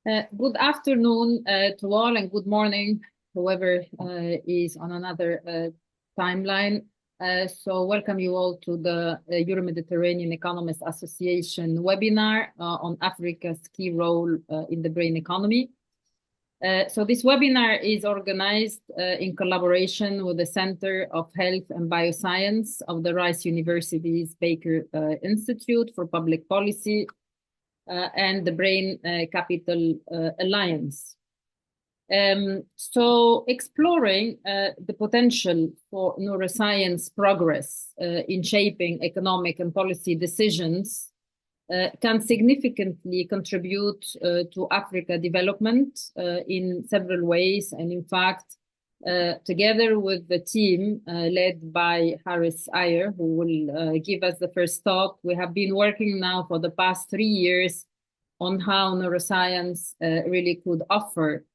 Good afternoon to all, and good morning, whoever is on another timeline. So welcome you all to the Euro-Mediterranean Economists Association webinar on Africa's key role in the brain economy. So this webinar is organized in collaboration with the Center of Health and Bioscience of the Rice University's Baker Institute for Public Policy and the Brain Capital Alliance. So exploring the potential for neuroscience progress in shaping economic and policy decisions can significantly contribute to Africa development in several ways. And in fact, together with the team led by Harris Ayer, who will give us the first talk, we have been working now for the past 3 years on how neuroscience really could offer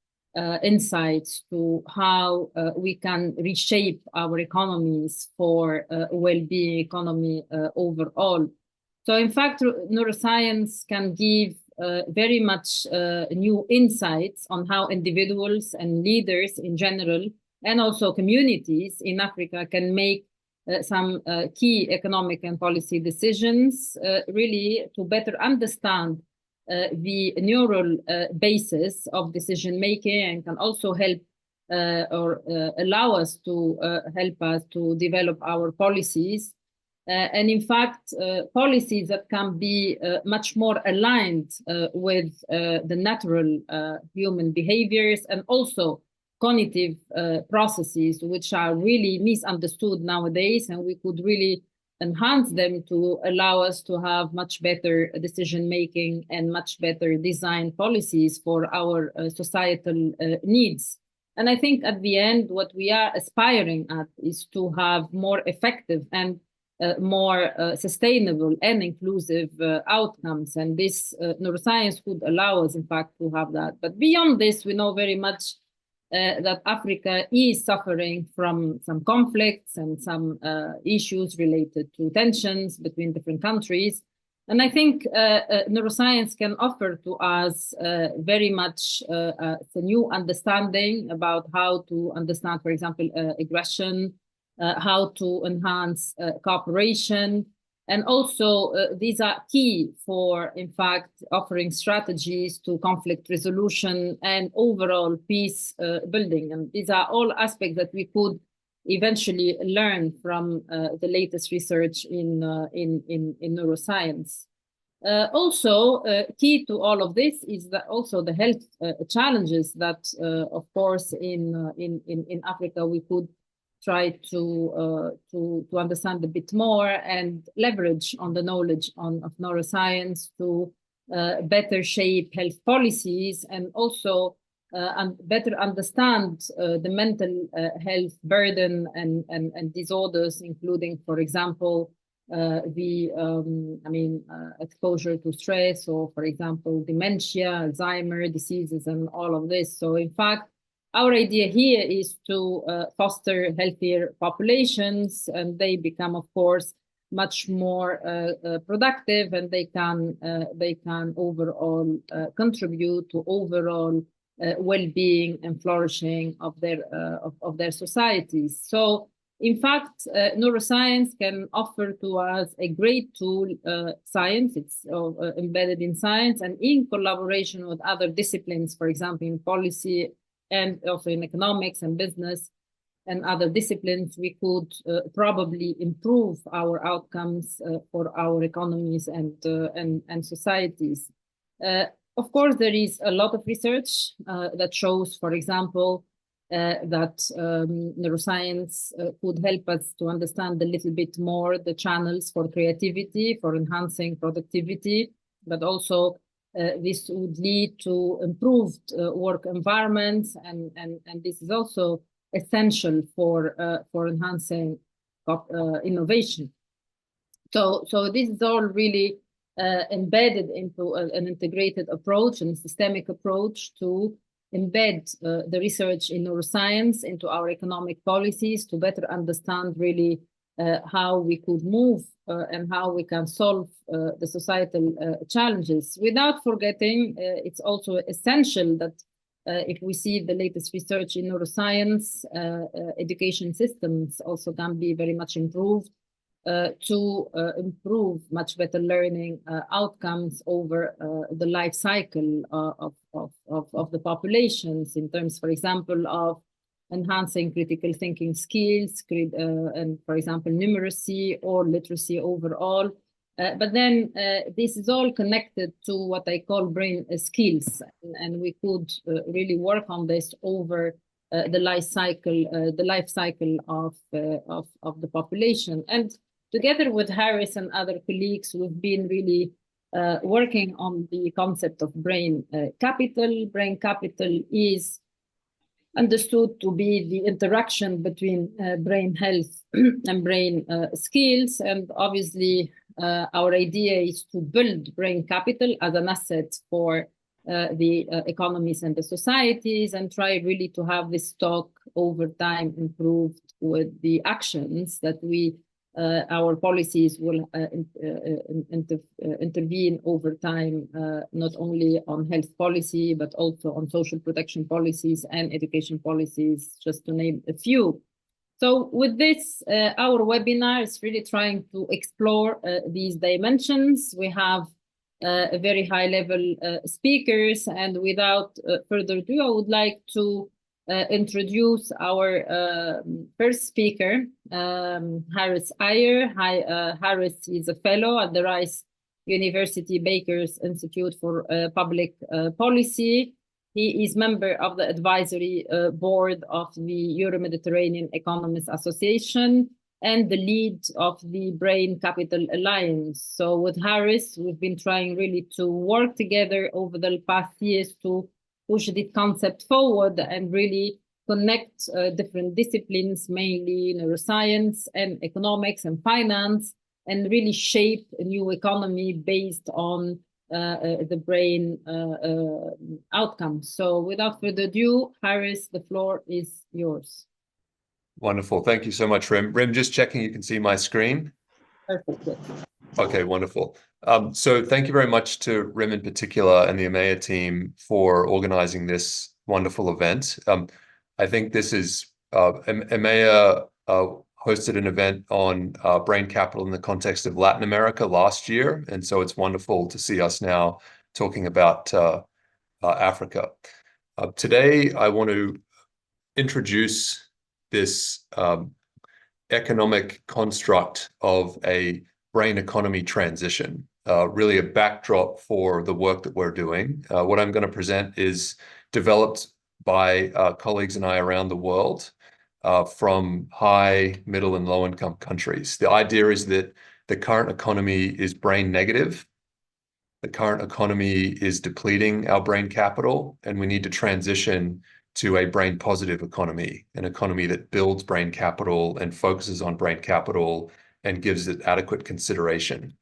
insights to how we can reshape our economies for a well-being economy overall. So in fact, neuroscience can give very much new insights on how individuals and leaders in general, and also communities in Africa, can make some key economic and policy decisions, really to better understand the neural basis of decision making, and can also help or allow us to help us to develop our policies. And in fact, policies that can be much more aligned with the natural human behaviors, and also cognitive processes, which are really misunderstood nowadays, and we could really enhance them to allow us to have much better decision making and much better design policies for our societal needs. And I think at the end, what we are aspiring at is to have more effective and more sustainable and inclusive outcomes. And this neuroscience could allow us, in fact, to have that. But beyond this, we know very much that Africa is suffering from some conflicts and some issues related to tensions between different countries. And I think neuroscience can offer to us very much a new understanding about how to understand, for example, aggression, how to enhance cooperation. And also, these are key for, in fact, offering strategies to conflict resolution and overall peace building. And these are all aspects that we could eventually learn from the latest research in neuroscience. Also, key to all of this is that also the health challenges that, of course, in Africa we could try to understand a bit more and leverage on the knowledge of neuroscience to better shape health policies, and also better understand the mental health burden and disorders, including, for example, exposure to stress, or, for example, dementia, Alzheimer diseases, and all of this. So, in fact, our idea here is to foster healthier populations, and they become, of course, much more productive, and they can overall contribute to overall well-being and flourishing of their societies. So, in fact, neuroscience can offer to us a great tool. Science, it's embedded in science, and in collaboration with other disciplines, for example, in policy, and also in economics and business and other disciplines, we could probably improve our outcomes for our economies and societies. Of course, there is a lot of research that shows, for example, that neuroscience could help us to understand a little bit more the channels for creativity, for enhancing productivity, but also this would lead to improved work environments, and this is also essential for enhancing innovation. So this is all really embedded into an integrated approach and systemic approach to embed the research in neuroscience into our economic policies to better understand really how we could move and how we can solve the societal challenges, without forgetting it's also essential that if we see the latest research in neuroscience, education systems also can be very much improved to improve much better learning outcomes over the life cycle of the populations, in terms, for example, of enhancing critical thinking skills, and, for example, numeracy or literacy overall. But then this is all connected to what I call brain skills, and we could really work on this over the life cycle of the population. And together with Harris and other colleagues, we've been really working on the concept of brain capital. Brain capital is understood to be the interaction between brain health and brain skills. And obviously, our idea is to build brain capital as an asset for the economies and the societies, and try really to have this stock over time improved with the actions that our policies will intervene over time, not only on health policy, but also on social protection policies and education policies, just to name a few. So with this, our webinar is really trying to explore these dimensions. We have a very high-level speakers, and without further ado, I would like to introduce our first speaker, Harris Iyer. Harris is a fellow at the Rice University Baker's Institute for Public Policy. He is member of the advisory board of the Euro-Mediterranean Economists Association and the lead of the Brain Capital Alliance. So with Harris, we've been trying really to work together over the past years to push this concept forward and really connect different disciplines, mainly neuroscience and economics and finance, and really shape a new economy based on the brain outcomes. So without further ado, Harris, the floor is yours. Wonderful. Thank you so much, Rim. Rim, just checking you can see my screen. Perfect. Okay, wonderful. So thank you very much to Rim in particular and the EMEA team for organizing this wonderful event. I think this is EMEA hosted an event on brain capital in the context of Latin America last year, and so it's wonderful to see us now talking about Africa. Today, I want to introduce this economic construct of a brain economy transition, really a backdrop for the work that we're doing. What I'm going to present is developed by colleagues and I around the world from high, middle, and low-income countries. The idea is that the current economy is brain negative. The current economy is depleting our brain capital, and we need to transition to a brain positive economy, an economy that builds brain capital and focuses on brain capital and gives it adequate consideration.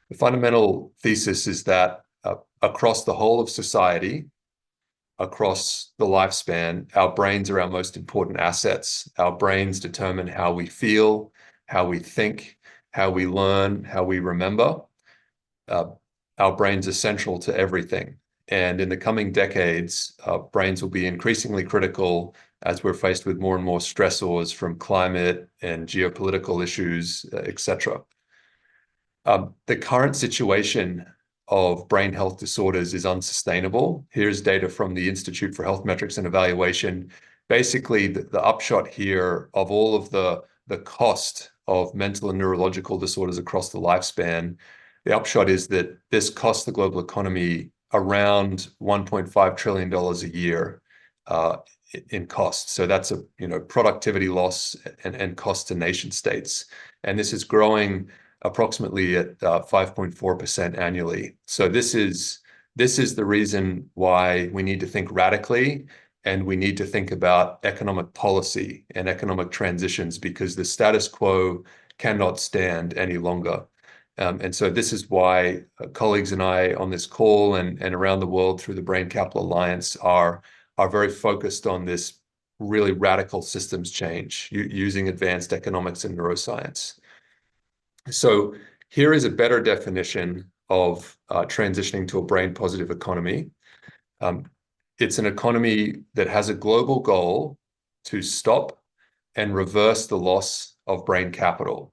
The fundamental thesis is that across the whole of society, across the lifespan, our brains are our most important assets. Our brains determine how we feel, how we think, how we learn, how we remember. Our brains are central to everything. And in the coming decades, brains will be increasingly critical as we're faced with more and more stressors from climate and geopolitical issues, etc. The current situation of brain health disorders is unsustainable. Here's data from the Institute for Health Metrics and Evaluation. Basically, the upshot here of all of the cost of mental and neurological disorders across the lifespan, the upshot is that this costs the global economy around $1.5 trillion a year in costs. So that's a productivity loss and cost to nation states. And this is growing approximately at 5.4% annually. So this is the reason why we need to think radically, and we need to think about economic policy and economic transitions, because the status quo cannot stand any longer. And so this is why colleagues and I on this call and around the world through the Brain Capital Alliance are very focused on this really radical systems change using advanced economics and neuroscience. So here is a better definition of transitioning to a brain-positive economy. It's an economy that has a global goal to stop and reverse the loss of brain capital.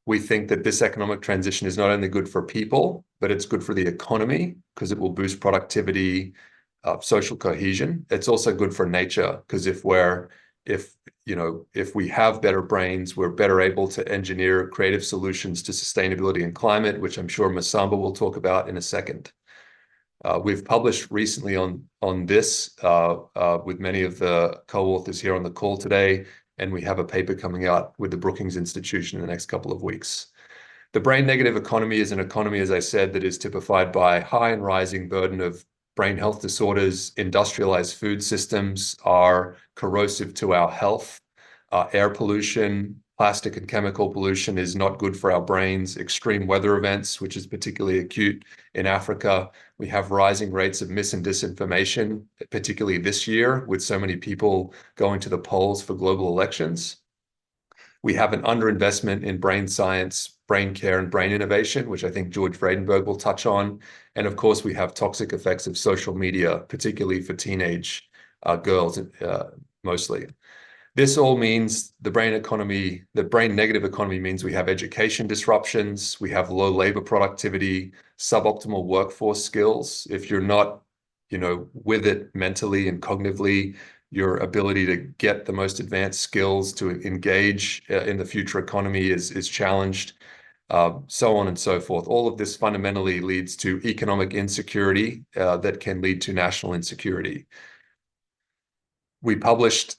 We think that this economic transition is not only good for people, but it's good for the economy because it will boost productivity, social cohesion. It's also good for nature because if we have better brains, we're better able to engineer creative solutions to sustainability and climate, which I'm sure Masamba will talk about in a second. We've published recently on this with many of the co-authors here on the call today, and we have a paper coming out with the Brookings Institution in the next couple of weeks. The brain negative economy is an economy, as I said, that is typified by high and rising burden of brain health disorders. Industrialized food systems are corrosive to our health. Air pollution, plastic and chemical pollution is not good for our brains. Extreme weather events, which is particularly acute in Africa. We have rising rates of mis and disinformation, particularly this year, with so many people going to the polls for global elections. We have an underinvestment in brain science, brain care, and brain innovation, which I think George Vredenberg will touch on. And of course, we have toxic effects of social media, particularly for teenage girls, mostly. This all means the brain negative economy means we have education disruptions, we have low labor productivity, suboptimal workforce skills. If you're not, with it mentally and cognitively, your ability to get the most advanced skills to engage in the future economy is challenged, so on and so forth. All of this fundamentally leads to economic insecurity that can lead to national insecurity. We published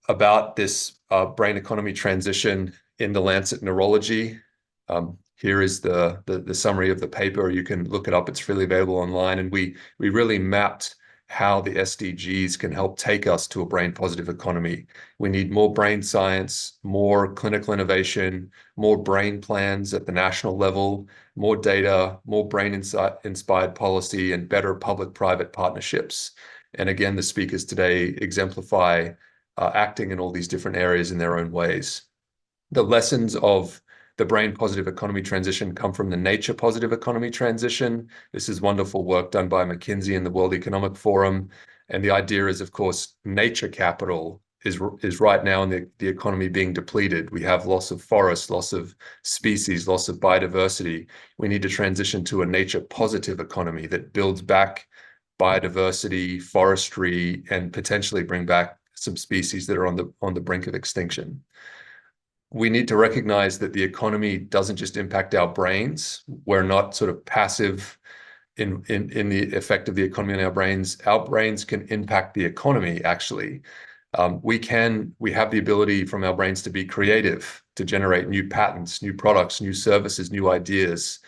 about this brain economy transition in the Lancet Neurology. Here is the summary of the paper. You can look it up. It's freely available online. And we really mapped how the SDGs can help take us to a brain-positive economy. We need more brain science, more clinical innovation, more brain plans at the national level, more data, more brain-inspired policy, and better public-private partnerships. And again, the speakers today exemplify acting in all these different areas in their own ways. The lessons of the brain-positive economy transition come from the nature-positive economy transition. This is wonderful work done by McKinsey and the World Economic Forum. And the idea is, of course, nature capital is right now in the economy being depleted. We have loss of forests, loss of species, loss of biodiversity. We need to transition to a nature-positive economy that builds back biodiversity, forestry, and potentially bring back some species that are on the brink of extinction. We need to recognize that the economy doesn't just impact our brains. We're not sort of passive in the effect of the economy on our brains. Our brains can impact the economy, actually. We have the ability from our brains to be creative, to generate new patents, new products, new services, new ideas.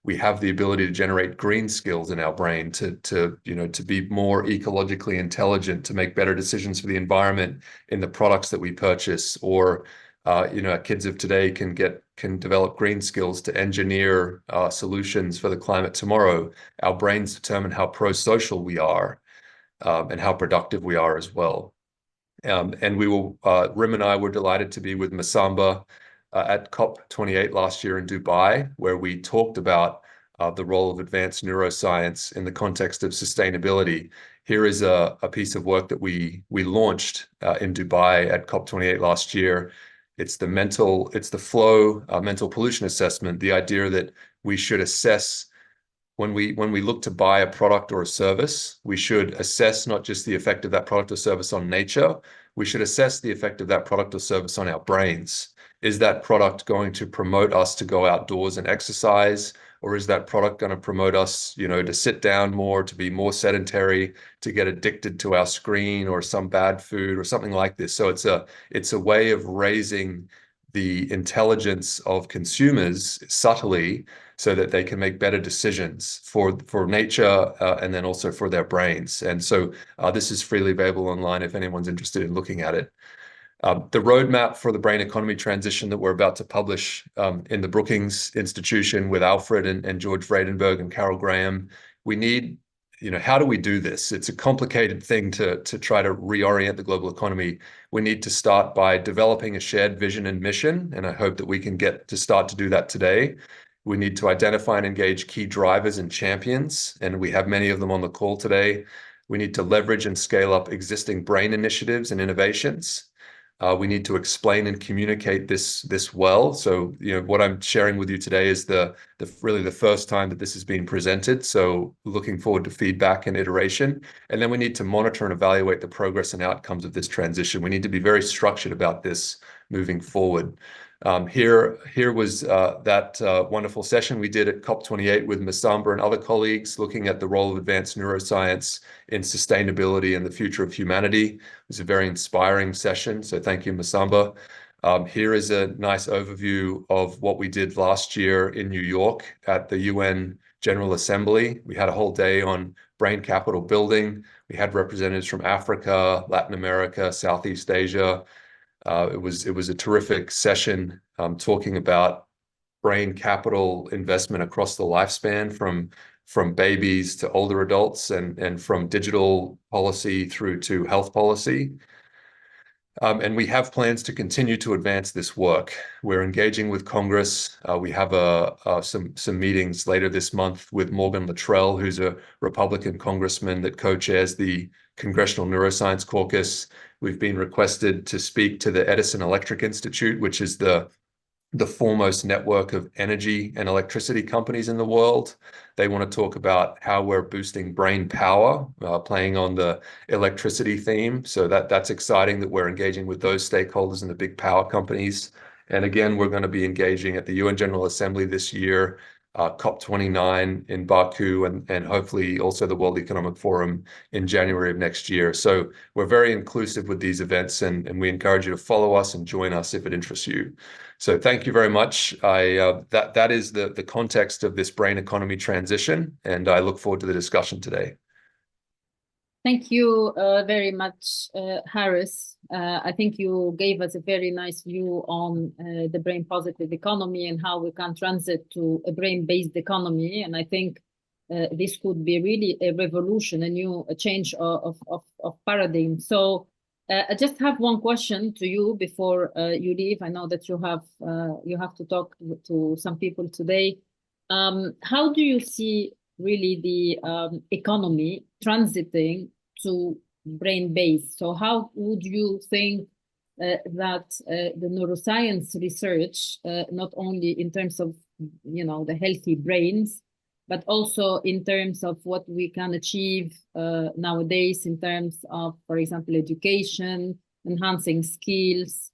We have the ability to generate green skills in our brain to be more ecologically intelligent, to make better decisions for the environment in the products that we purchase, or kids of today can develop green skills to engineer solutions for the climate tomorrow. Our brains determine how pro-social we are and how productive we are as well. And Rim and I were delighted to be with Masamba at COP28 last year in Dubai, where we talked about the role of advanced neuroscience in the context of sustainability. Here is a piece of work that we launched in Dubai at COP28 last year. It's the flow mental pollution assessment, the idea that we should assess when we look to buy a product or a service, we should assess not just the effect of that product or service on nature, we should assess the effect of that product or service on our brains. Is that product going to promote us to go outdoors and exercise? Or is that product going to promote us, to sit down more, to be more sedentary, to get addicted to our screen or some bad food or something like this? So it's a way of raising the intelligence of consumers subtly so that they can make better decisions for nature and then also for their brains. And so this is freely available online if anyone's interested in looking at it. The roadmap for the brain economy transition that we're about to publish in the Brookings Institution with Alfred and George Vredenberg and Carol Graham, we need how do we do this? It's a complicated thing to try to reorient the global economy. We need to start by developing a shared vision and mission, and I hope that we can get to start to do that today. We need to identify and engage key drivers and champions, and we have many of them on the call today. We need to leverage and scale up existing brain initiatives and innovations. We need to explain and communicate this well. So, what I'm sharing with you today is really the first time that this has been presented. So, looking forward to feedback and iteration. And then we need to monitor and evaluate the progress and outcomes of this transition. We need to be very structured about this moving forward. Here was that wonderful session we did at COP28 with Masamba and other colleagues, looking at the role of advanced neuroscience in sustainability and the future of humanity. It was a very inspiring session, so thank you, Masamba. Here is a nice overview of what we did last year in New York at the UN General Assembly. We had a whole day on brain capital building. We had representatives from Africa, Latin America, Southeast Asia. It was a terrific session talking about brain capital investment across the lifespan, from babies to older adults, and from digital policy through to health policy. And we have plans to continue to advance this work. We're engaging with Congress. We have some meetings later this month with Morgan Luttrell, who's a Republican congressman that co-chairs the Congressional Neuroscience Caucus. We've been requested to speak to the Edison Electric Institute, which is the foremost network of energy and electricity companies in the world. They want to talk about how we're boosting brain power, playing on the electricity theme. So that's exciting that we're engaging with those stakeholders and the big power companies. And again, we're going to be engaging at the UN General Assembly this year, COP29 in Baku, and hopefully also the World Economic Forum in January of next year. So we're very inclusive with these events, and we encourage you to follow us and join us if it interests you. So thank you very much. That is the context of this brain economy transition, and I look forward to the discussion today. Thank you very much, Harris. I think you gave us a very nice view on the brain positive economy and how we can transit to a brain-based economy. And I think this could be really a revolution, a change of paradigm. So I just have one question to you before you leave. I know that you have to talk to some people today. How do you see really the economy transiting to brain-based? So how would you think that the neuroscience research, not only in terms of the healthy brains, but also in terms of what we can achieve nowadays in terms of, for example, education, enhancing skills,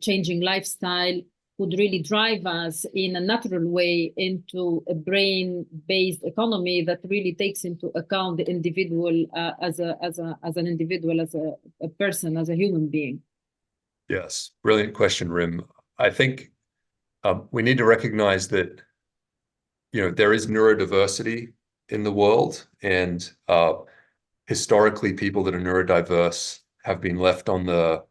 changing lifestyle, would really drive us in a natural way into a brain-based economy that really takes into account the individual as an individual, as a person, as a human being? Yes, brilliant question, Rim. I think we need to recognize that there is neurodiversity in the world, and historically, people that are neurodiverse have been left on the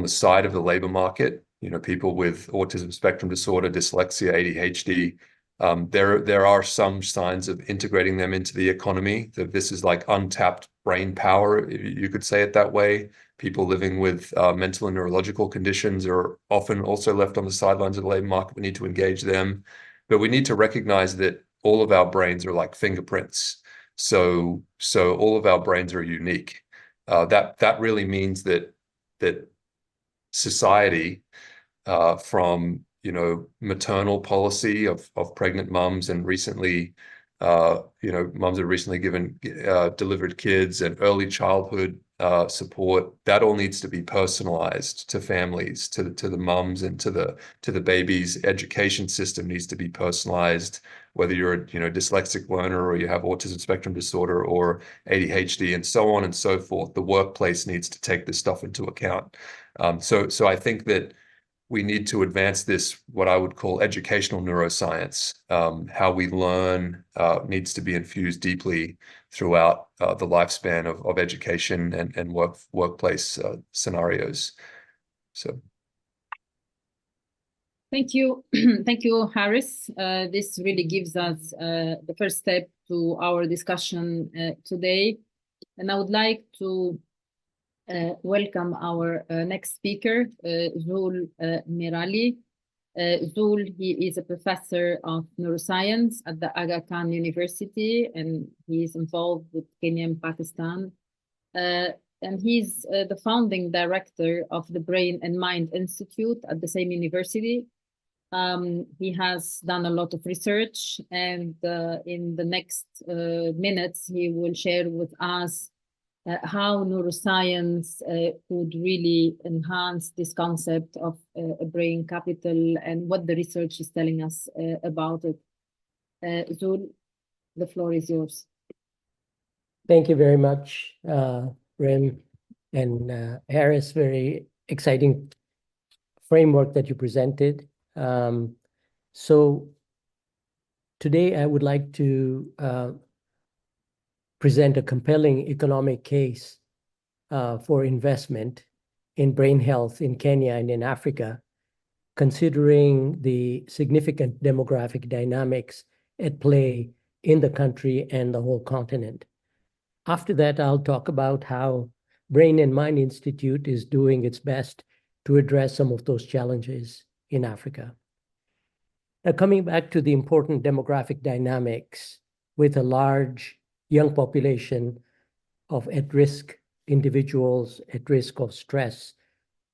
side of the labor market. People with autism spectrum disorder, dyslexia, ADHD. There are some signs of integrating them into the economy. That this is like untapped brain power, you could say it that way. People living with mental and neurological conditions are often also left on the sidelines of the labor market. We need to engage them, but we need to recognize that all of our brains are like fingerprints. So all of our brains are unique. That really means that society, from maternal policy of pregnant mums, and recently mums have recently delivered kids, and early childhood support, that all needs to be personalized to families, to the mums and to the babies. Education system needs to be personalized, whether you're a dyslexic learner or you have autism spectrum disorder or ADHD, and so on and so forth. The workplace needs to take this stuff into account. So I think that we need to advance this, what I would call educational neuroscience. How we learn needs to be infused deeply throughout the lifespan of education and workplace scenarios. So. Thank you. Thank you, Harris. This really gives us the first step to our discussion today. And I would like to welcome our next speaker, Zul Mirali. Zul, he is a professor of neuroscience at the Aga Khan University, and he is involved with Kenya and Pakistan. And he's the founding director of the Brain and Mind Institute at the same university. He has done a lot of research, and in the next minutes, he will share with us how neuroscience could really enhance this concept of a brain capital and what the research is telling us about it. Zul, the floor is yours. Thank you very much, Rim and Harris. Very exciting framework that you presented. So today I would like to present a compelling economic case for investment in brain health in Kenya and in Africa, considering the significant demographic dynamics at play in the country and the whole continent. After that, I'll talk about how Brain and Mind Institute is doing its best to address some of those challenges in Africa. Now, coming back to the important demographic dynamics with a large young population of at-risk individuals at risk of stress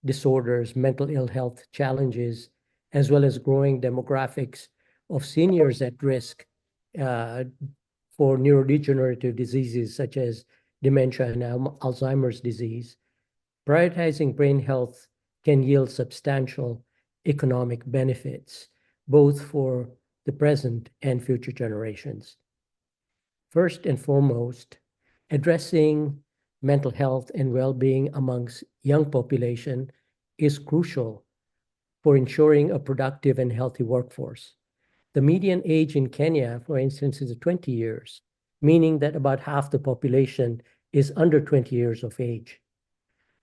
disorders, mental ill health challenges, as well as growing demographics of seniors at risk for neurodegenerative diseases such as dementia and Alzheimer's disease. Prioritizing brain health can yield substantial economic benefits, both for the present and future generations. First and foremost, addressing mental health and well-being amongst young population is crucial for ensuring a productive and healthy workforce. The median age in Kenya, for instance, is 20 years, meaning that about half the population is under 20 years of age.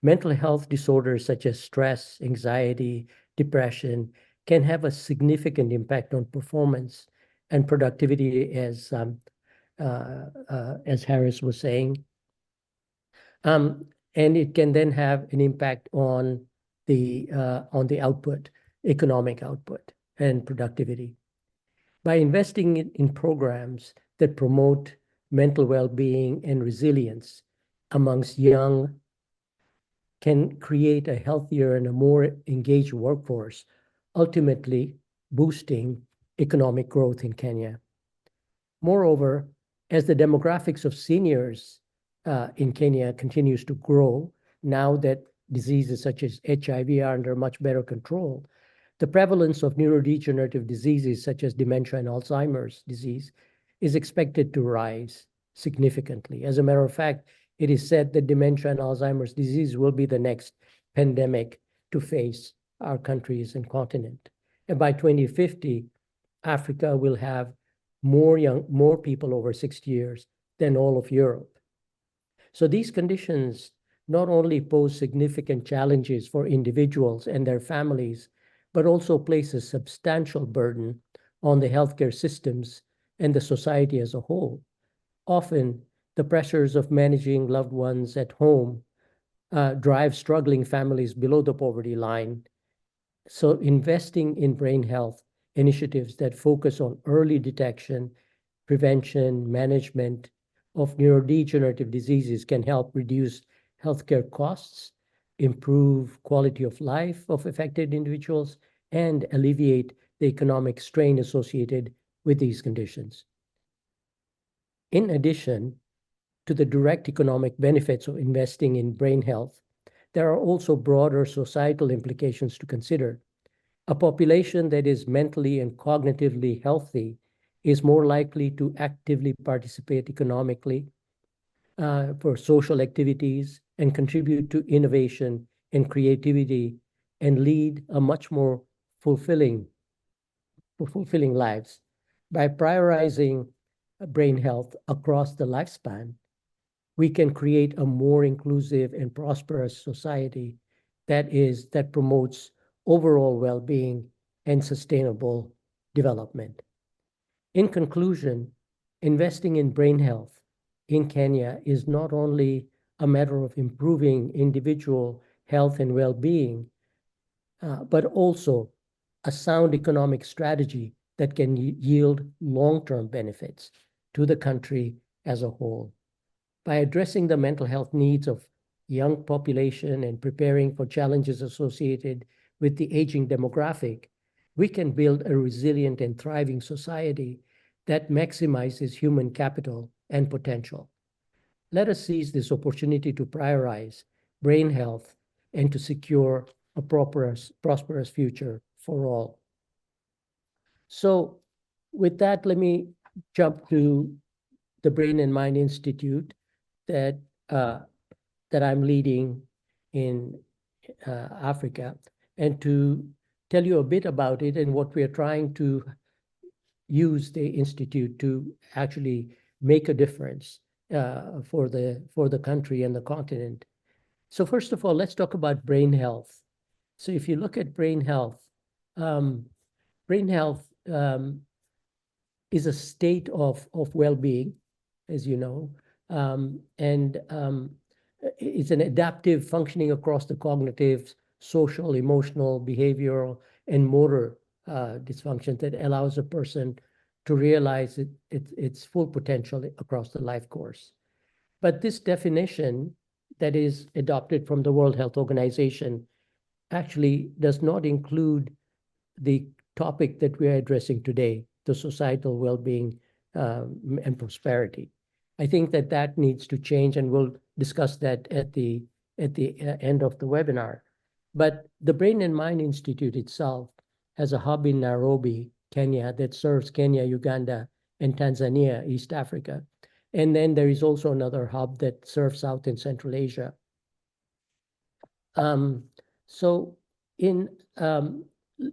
Mental health disorders such as stress, anxiety, depression can have a significant impact on performance and productivity, as Harris was saying. And it can then have an impact on the output, economic output and productivity. By investing in programs that promote mental well-being and resilience amongst young can create a healthier and a more engaged workforce, ultimately boosting economic growth in Kenya. Moreover, as the demographics of seniors in Kenya continues to grow, now that diseases such as HIV are under much better control, the prevalence of neurodegenerative diseases such as dementia and Alzheimer's disease is expected to rise significantly. As a matter of fact, it is said that dementia and Alzheimer's disease will be the next pandemic to face our countries and continent. And by 2050, Africa will have more people over 60 years than all of Europe. So these conditions not only pose significant challenges for individuals and their families, but also place a substantial burden on the healthcare systems and the society as a whole. Often, the pressures of managing loved ones at home drive struggling families below the poverty line. So investing in brain health initiatives that focus on early detection, prevention, management of neurodegenerative diseases can help reduce healthcare costs, improve quality of life of affected individuals, and alleviate the economic strain associated with these conditions. In addition to the direct economic benefits of investing in brain health, there are also broader societal implications to consider. A population that is mentally and cognitively healthy is more likely to actively participate economically for social activities and contribute to innovation and creativity and lead a much more fulfilling lives. By prioritizing brain health across the lifespan, we can create a more inclusive and prosperous society that promotes overall well-being and sustainable development. In conclusion, investing in brain health in Kenya is not only a matter of improving individual health and well-being, but also a sound economic strategy that can yield long-term benefits to the country as a whole. By addressing the mental health needs of young population and preparing for challenges associated with the aging demographic, we can build a resilient and thriving society that maximizes human capital and potential. Let us seize this opportunity to prioritize brain health and to secure a prosperous future for all. So with that, let me jump to the Brain and Mind Institute that I'm leading in Africa, and to tell you a bit about it and what we are trying to use the Institute to actually make a difference for the country and the continent. So first of all, let's talk about brain health. So if you look at brain health is a state of well-being, as you know, and it's an adaptive functioning across the cognitive, social, emotional, behavioral, and motor dysfunction that allows a person to realize its full potential across the life course. But this definition that is adopted from the World Health Organization actually does not include the topic that we are addressing today, the societal well-being and prosperity. I think that needs to change, and we'll discuss that at the end of the webinar. But the Brain and Mind Institute itself has a hub in Nairobi, Kenya, that serves Kenya, Uganda, and Tanzania, East Africa. And then there is also another hub that serves South and Central Asia. Let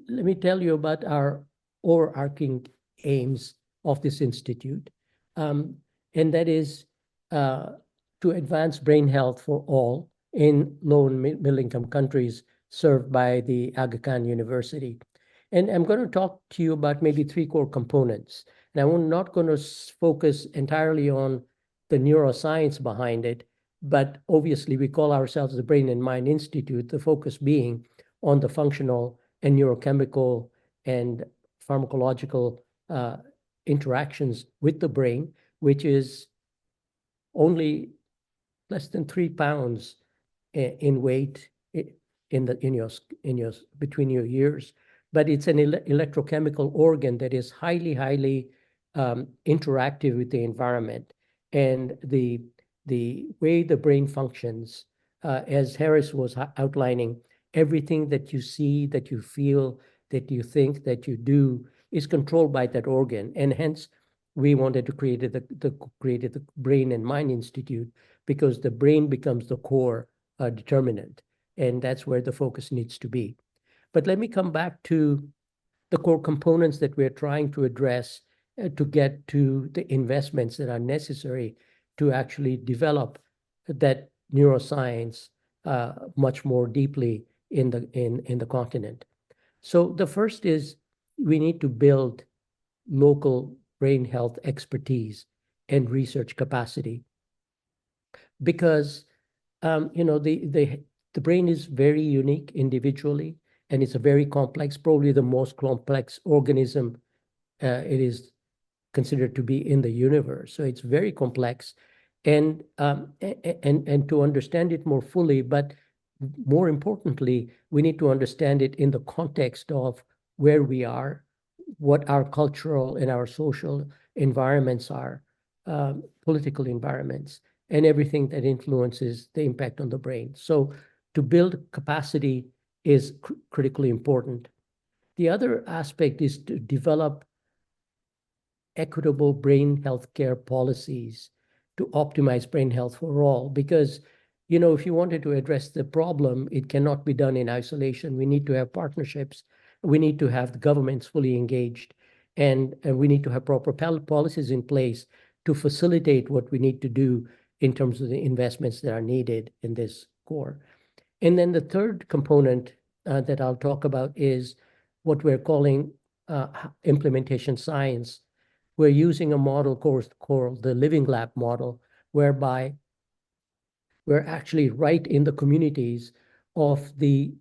me tell you about our overarching aims of this institute. And that is to advance brain health for all in low and middle-income countries served by the Aga Khan University. And I'm going to talk to you about maybe 3 core components. And I'm not going to focus entirely on the neuroscience behind it, but obviously we call ourselves the Brain and Mind Institute, the focus being on the functional and neurochemical and pharmacological interactions with the brain, which is only less than 3 pounds in weight between your ears, but it's an electrochemical organ that is highly interactive with the environment. And the way the brain functions, as Harris was outlining, everything that you see, that you feel, that you think, that you do is controlled by that organ. And hence, we wanted to create the Brain and Mind Institute, because the brain becomes the core determinant. And that's where the focus needs to be. But let me come back to the core components that we're trying to address to get to the investments that are necessary to actually develop that neuroscience much more deeply in the continent. So the first is we need to build local brain health expertise and research capacity, because the brain is very unique individually, and it's a very complex, probably the most complex organism it is considered to be in the universe. So it's very complex, and to understand it more fully, but more importantly, we need to understand it in the context of where we are, what our cultural and our social environments are, political environments, and everything that influences the impact on the brain. So to build capacity is critically important. The other aspect is to develop equitable brain health care policies to optimize brain health for all, because if you wanted to address the problem, it cannot be done in isolation. We need to have partnerships. We need to have the governments fully engaged, and we need to have proper policies in place to facilitate what we need to do in terms of the investments that are needed in this core. And then the third component that I'll talk about is what we're calling implementation science. We're using a model called the Living Lab model, whereby we're actually right in the communities of the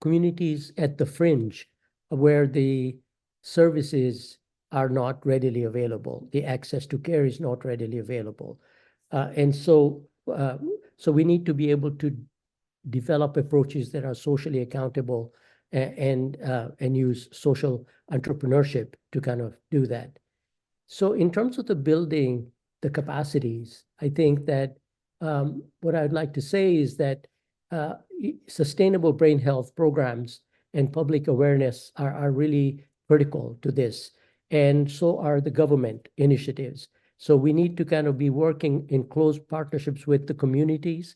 communities at the fringe where the services are not readily available. The access to care is not readily available. So we need to be able to develop approaches that are socially accountable and use social entrepreneurship to kind of do that. So in terms of the building the capacities, I think that what I'd like to say is that sustainable brain health programs and public awareness are really critical to this. And so are the government initiatives. So we need to kind of be working in close partnerships with the communities,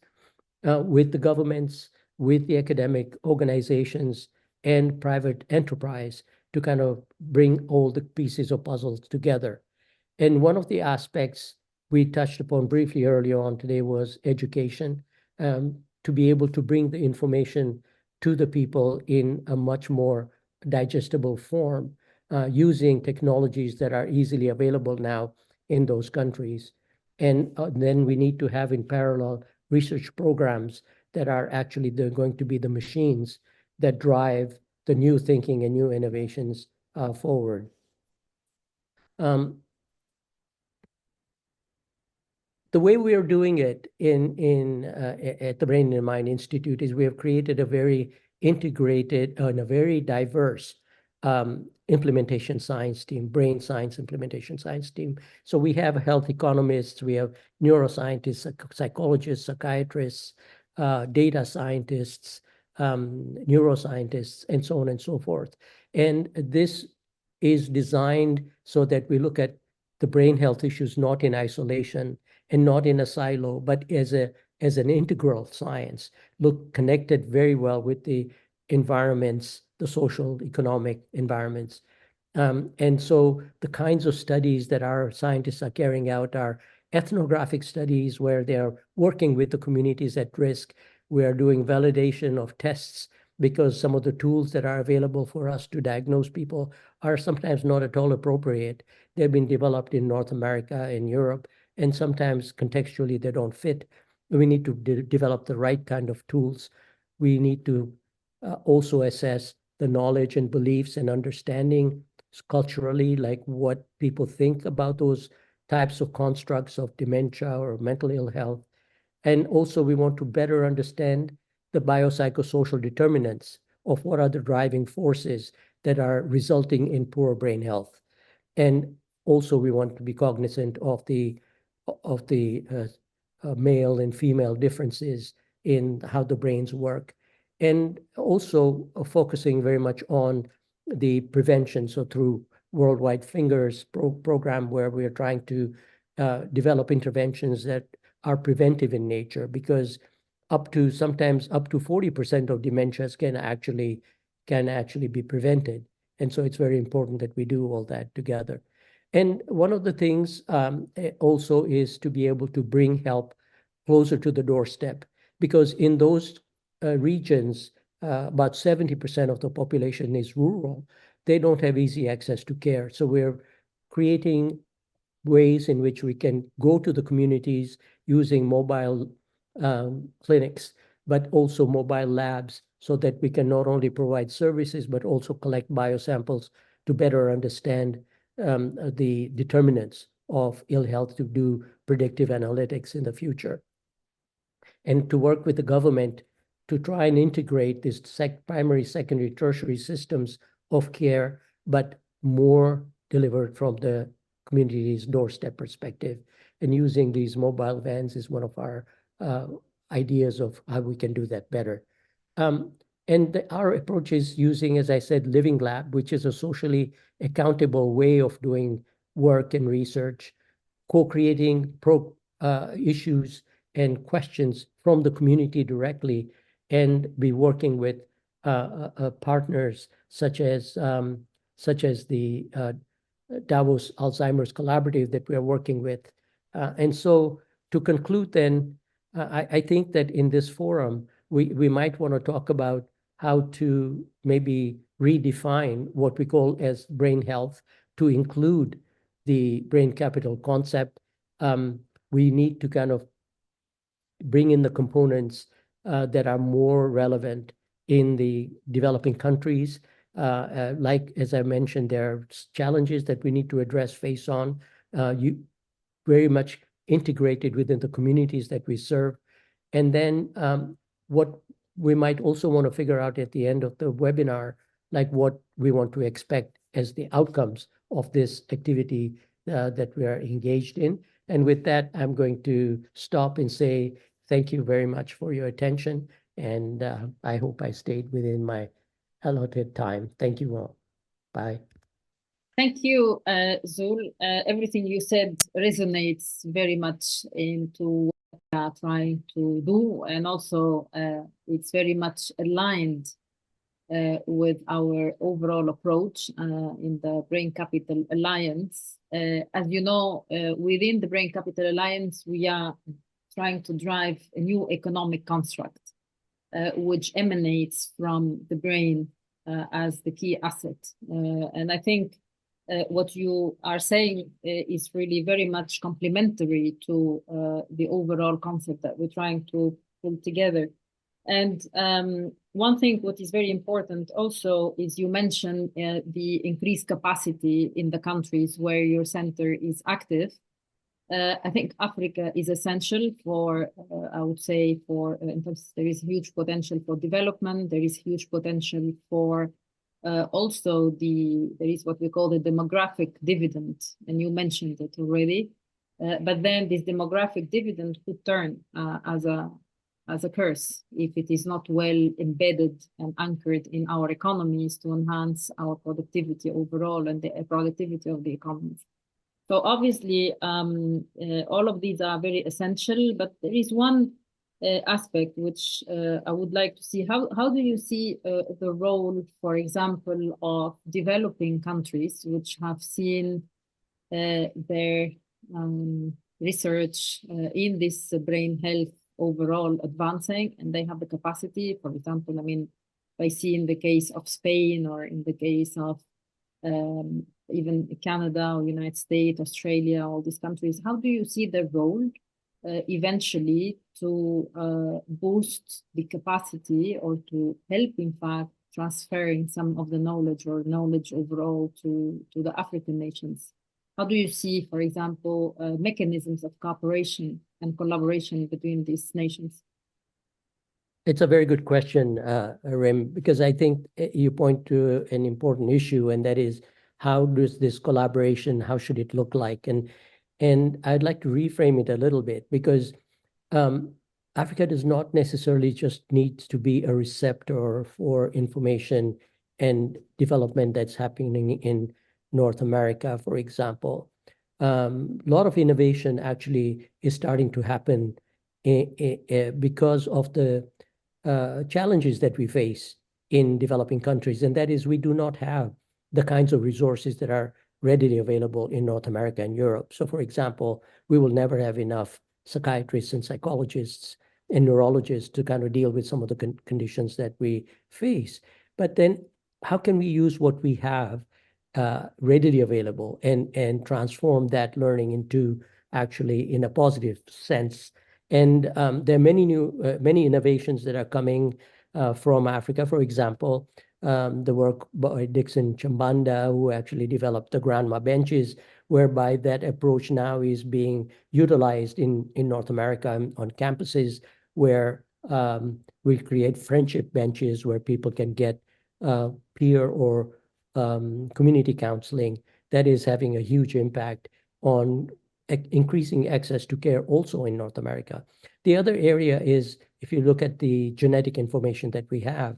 with the governments, with the academic organizations and private enterprise to kind of bring all the pieces of puzzles together. And one of the aspects we touched upon briefly earlier on today was education, to be able to bring the information to the people in a much more digestible form, using technologies that are easily available now in those countries. And then we need to have in parallel research programs that are actually going to be the machines that drive the new thinking and new innovations forward. The way we are doing it at the Brain and Mind Institute is we have created a very integrated and a very diverse implementation science team, brain science implementation science team. So we have health economists, we have neuroscientists, psychologists, psychiatrists, data scientists, neuroscientists, and so on and so forth. And this is designed so that we look at the brain health issues not in isolation and not in a silo, but as an integral science, connected very well with the environments, the social, economic environments. And so the kinds of studies that our scientists are carrying out are ethnographic studies where they're working with the communities at risk. We are doing validation of tests because some of the tools that are available for us to diagnose people are sometimes not at all appropriate. They've been developed in North America and Europe, and sometimes contextually they don't fit. We need to develop the right kind of tools. We need to also assess the knowledge and beliefs and understanding culturally, like what people think about those types of constructs of dementia or mental ill health. And also we want to better understand the biopsychosocial determinants of what are the driving forces that are resulting in poor brain health. And also we want to be cognizant of the male and female differences in how the brains work. And also focusing very much on the prevention. So through Worldwide Fingers program, where we are trying to develop interventions that are preventive in nature, because sometimes up to 40% of dementias can actually be prevented. And so it's very important that we do all that together. And one of the things also is to be able to bring help closer to the doorstep, because in those regions, about 70% of the population is rural. They don't have easy access to care. So we're creating ways in which we can go to the communities using mobile clinics, but also mobile labs, so that we can not only provide services, but also collect biosamples to better understand the determinants of ill health, to do predictive analytics in the future. And to work with the government to try and integrate these primary, secondary, tertiary systems of care, but more delivered from the community's doorstep perspective. And using these mobile vans is one of our ideas of how we can do that better. Our approach is using, as I said, Living Lab, which is a socially accountable way of doing work and research, co-creating issues and questions from the community directly, and be working with partners such as the Davos Alzheimer's Collaborative that we are working with. And so to conclude then, I think that in this forum, we might want to talk about how to maybe redefine what we call as brain health to include the brain capital concept. We need to kind of bring in the components that are more relevant in the developing countries. Like, as I mentioned, there are challenges that we need to address face on, very much integrated within the communities that we serve. And then what we might also want to figure out at the end of the webinar, like what we want to expect as the outcomes of this activity that we are engaged in. And with that, I'm going to stop and say thank you very much for your attention. And I hope I stayed within my allotted time. Thank you all. Bye. Thank you, Zul. Everything you said resonates very much into what we are trying to do. And also, it's very much aligned with our overall approach in the Brain Capital Alliance. As you know, within the Brain Capital Alliance, we are trying to drive a new economic construct, which emanates from the brain as the key asset. And I think what you are saying is really very much complementary to the overall concept that we're trying to pull together. And one thing what is very important also is you mentioned the increased capacity in the countries where your center is active. I think Africa is essential for, I would say, for in terms, there is huge potential for development. There is huge potential for also there is what we call the demographic dividend, and you mentioned it already. But then this demographic dividend could turn as a curse if it is not well embedded and anchored in our economies to enhance our productivity overall and the productivity of the economies. So obviously, all of these are very essential, but there is one aspect which I would like to see. How do you see the role, for example, of developing countries which have seen their research in this brain health overall advancing, and they have the capacity, for example, I mean, I see in the case of Spain or in the case of even Canada or United States, Australia, all these countries, how do you see their role eventually to boost the capacity or to help, in fact, transferring some of the knowledge or knowledge overall to the African nations? How do you see, for example, mechanisms of cooperation and collaboration between these nations? It's a very good question, Rim, because I think you point to an important issue, and that is, how does this collaboration, how should it look like? And I'd like to reframe it a little bit, because Africa does not necessarily just need to be a receptor for information and development that's happening in North America, for example. A lot of innovation actually is starting to happen because of the challenges that we face in developing countries, and that is, we do not have the kinds of resources that are readily available in North America and Europe. So, for example, we will never have enough psychiatrists and psychologists and neurologists to kind of deal with some of the conditions that we face. But then how can we use what we have readily available and transform that learning into actually in a positive sense? And there are many innovations that are coming from Africa. For example, the work by Dixon Chambanda, who actually developed the grandma benches, whereby that approach now is being utilized in North America on campuses, where we create friendship benches where people can get peer or community counseling. That is having a huge impact on increasing access to care also in North America. The other area is, if you look at the genetic information that we have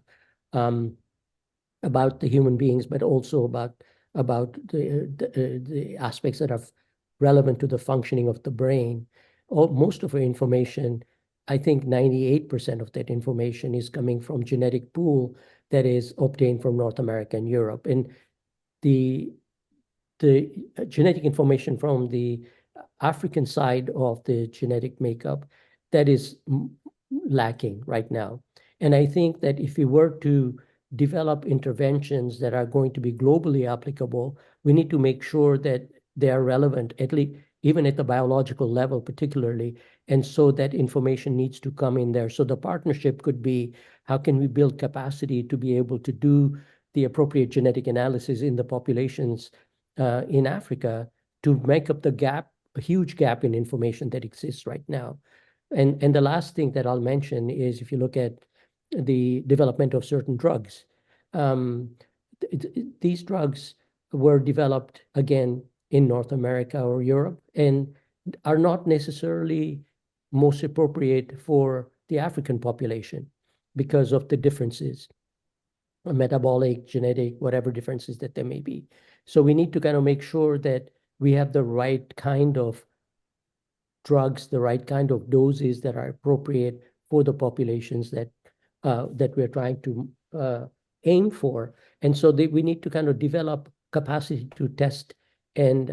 about the human beings, but also about the aspects that are relevant to the functioning of the brain. Most of our information, I think 98% of that information, is coming from genetic pool that is obtained from North America and Europe. And the genetic information from the African side of the genetic makeup, that is lacking right now. And I think that if we were to develop interventions that are going to be globally applicable, we need to make sure that they are relevant, at least even at the biological level particularly, and so that information needs to come in there. So the partnership could be, how can we build capacity to be able to do the appropriate genetic analysis in the populations in Africa to make up the gap, a huge gap in information that exists right now. And the last thing that I'll mention is, if you look at the development of certain drugs, these drugs were developed again in North America or Europe and are not necessarily most appropriate for the African population because of the differences, metabolic, genetic, whatever differences that there may be. So we need to kind of make sure that we have the right kind of drugs, the right kind of doses that are appropriate for the populations that we're trying to aim for. And so we need to kind of develop capacity to test and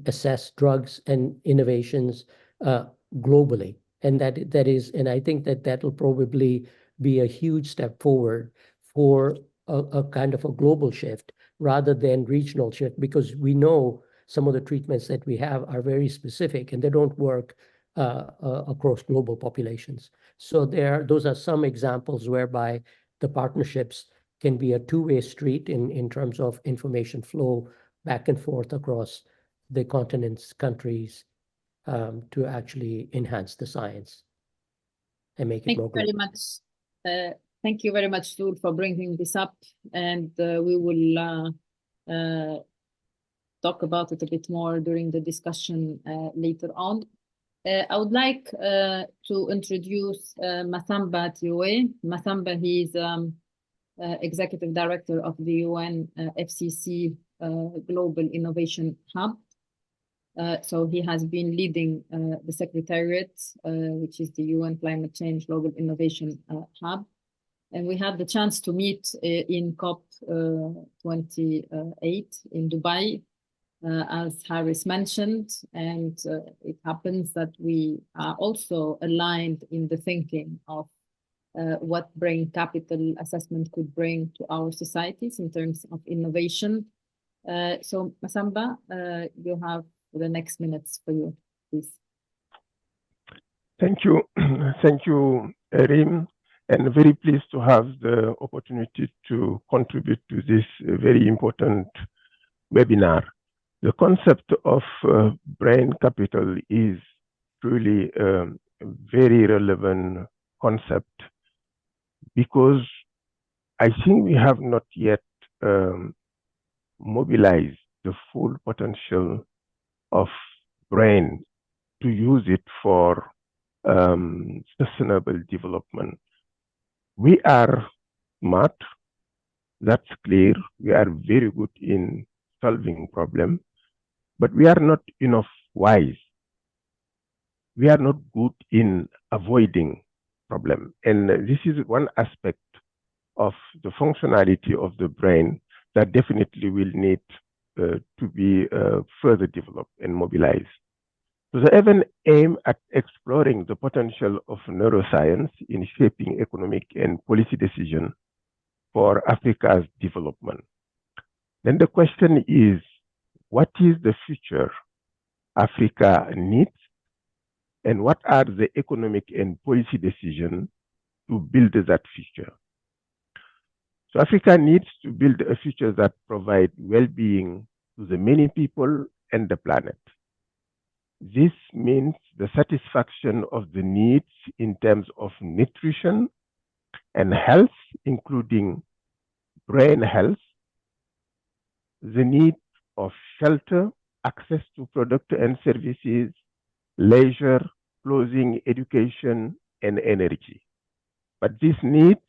assess drugs and innovations globally. And and I think that will probably be a huge step forward for a kind of a global shift rather than regional shift, because we know some of the treatments that we have are very specific and they don't work across global populations. So those are some examples whereby the partnerships can be a two-way street in terms of information flow back and forth across the continents, countries, to actually enhance the science and make it more global. Thank you very much, Sul, for bringing this up, and we will talk about it a bit more during the discussion later on. I would like to introduce Masamba Tioe. Masamba, he's Executive Director of the UN FCC Global Innovation Hub. So he has been leading the Secretariat, which is the UN Climate Change Global Innovation Hub. And we had the chance to meet in COP 28 in Dubai, as Harris mentioned, and it happens that we are also aligned in the thinking of what brain capital assessment could bring to our societies in terms of innovation. So Masamba, you have the next minutes for you, please. Thank you. Thank you, Erin, and very pleased to have the opportunity to contribute to this very important webinar. The concept of brain capital is truly a very relevant concept, because I think we have not yet mobilized the full potential of brain to use it for sustainable development. We are smart, that's clear. We are very good in solving problems, but we are not enough wise. We are not good in avoiding problems. And this is one aspect of the functionality of the brain that definitely will need to be further developed and mobilized. So the event aimed at exploring the potential of neuroscience in shaping economic and policy decisions for Africa's development. Then the question is, what is the future Africa needs, and what are the economic and policy decisions to build that future? So Africa needs to build a future that provides well-being to the many people and the planet. This means the satisfaction of the needs in terms of nutrition and health, including brain health, the need of shelter, access to products and services, leisure, clothing, education, and energy. But these needs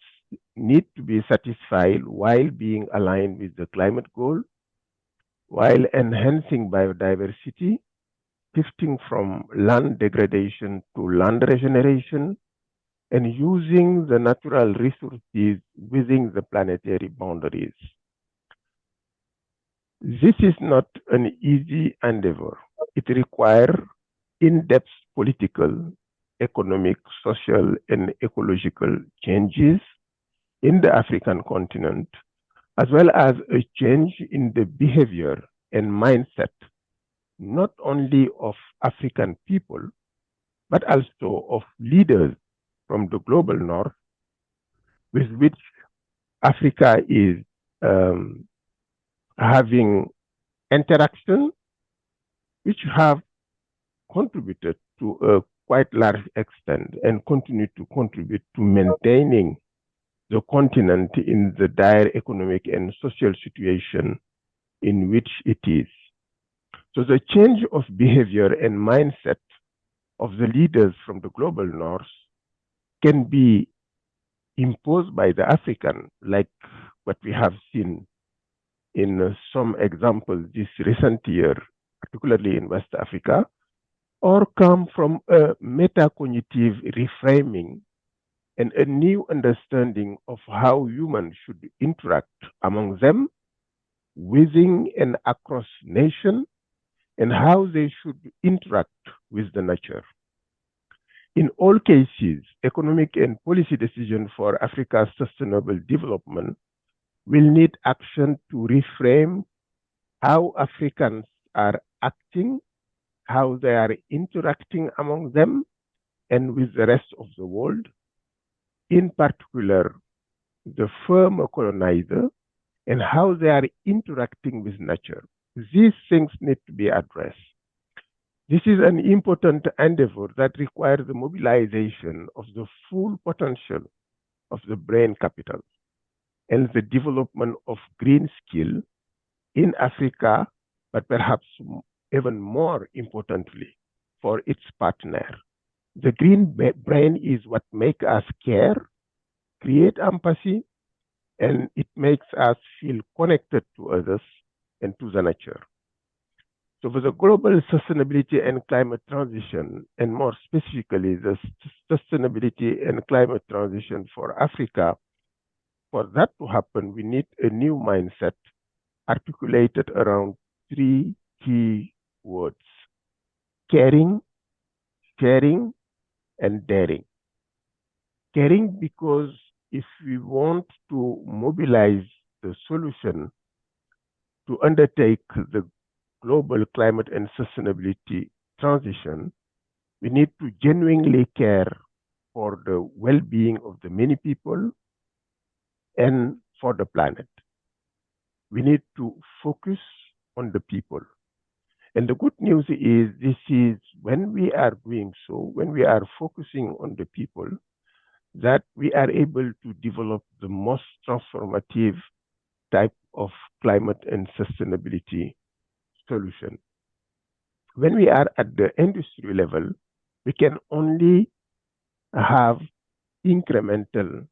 need to be satisfied while being aligned with the climate goal, while enhancing biodiversity, shifting from land degradation to land regeneration, and using the natural resources within the planetary boundaries. This is not an easy endeavor. It requires in-depth political, economic, social, and ecological changes in the African continent, as well as a change in the behavior and mindset, not only of African people, but also of leaders from the global north, with which Africa is having interaction, which have contributed to a quite large extent and continue to contribute to maintaining the continent in the dire economic and social situation in which it is. So the change of behavior and mindset of the leaders from the global north can be imposed by the African, like what we have seen in some examples this recent year, particularly in West Africa, or come from a metacognitive reframing and a new understanding of how humans should interact among them, within and across nations, and how they should interact with the nature. In all cases, economic and policy decisions for Africa's sustainable development will need action to reframe how Africans are acting, how they are interacting among them and with the rest of the world, in particular the former colonizer, and how they are interacting with nature. These things need to be addressed. This is an important endeavor that requires the mobilization of the full potential of the brain capital and the development of green skill in Africa, but perhaps even more importantly, for its partner. The green brain is what makes us care, create empathy, and it makes us feel connected to others and to the nature. So for the global sustainability and climate transition, and more specifically, the sustainability and climate transition for Africa, for that to happen, we need a new mindset articulated around three key words: caring, sharing, and daring. Caring because if we want to mobilize the solution to undertake the global climate and sustainability transition, we need to genuinely care for the well-being of the many people and for the planet. We need to focus on the people. And the good news is this is when we are doing so, when we are focusing on the people, that we are able to develop the most transformative type of climate and sustainability solution. When we are at the industry level, we can only have incremental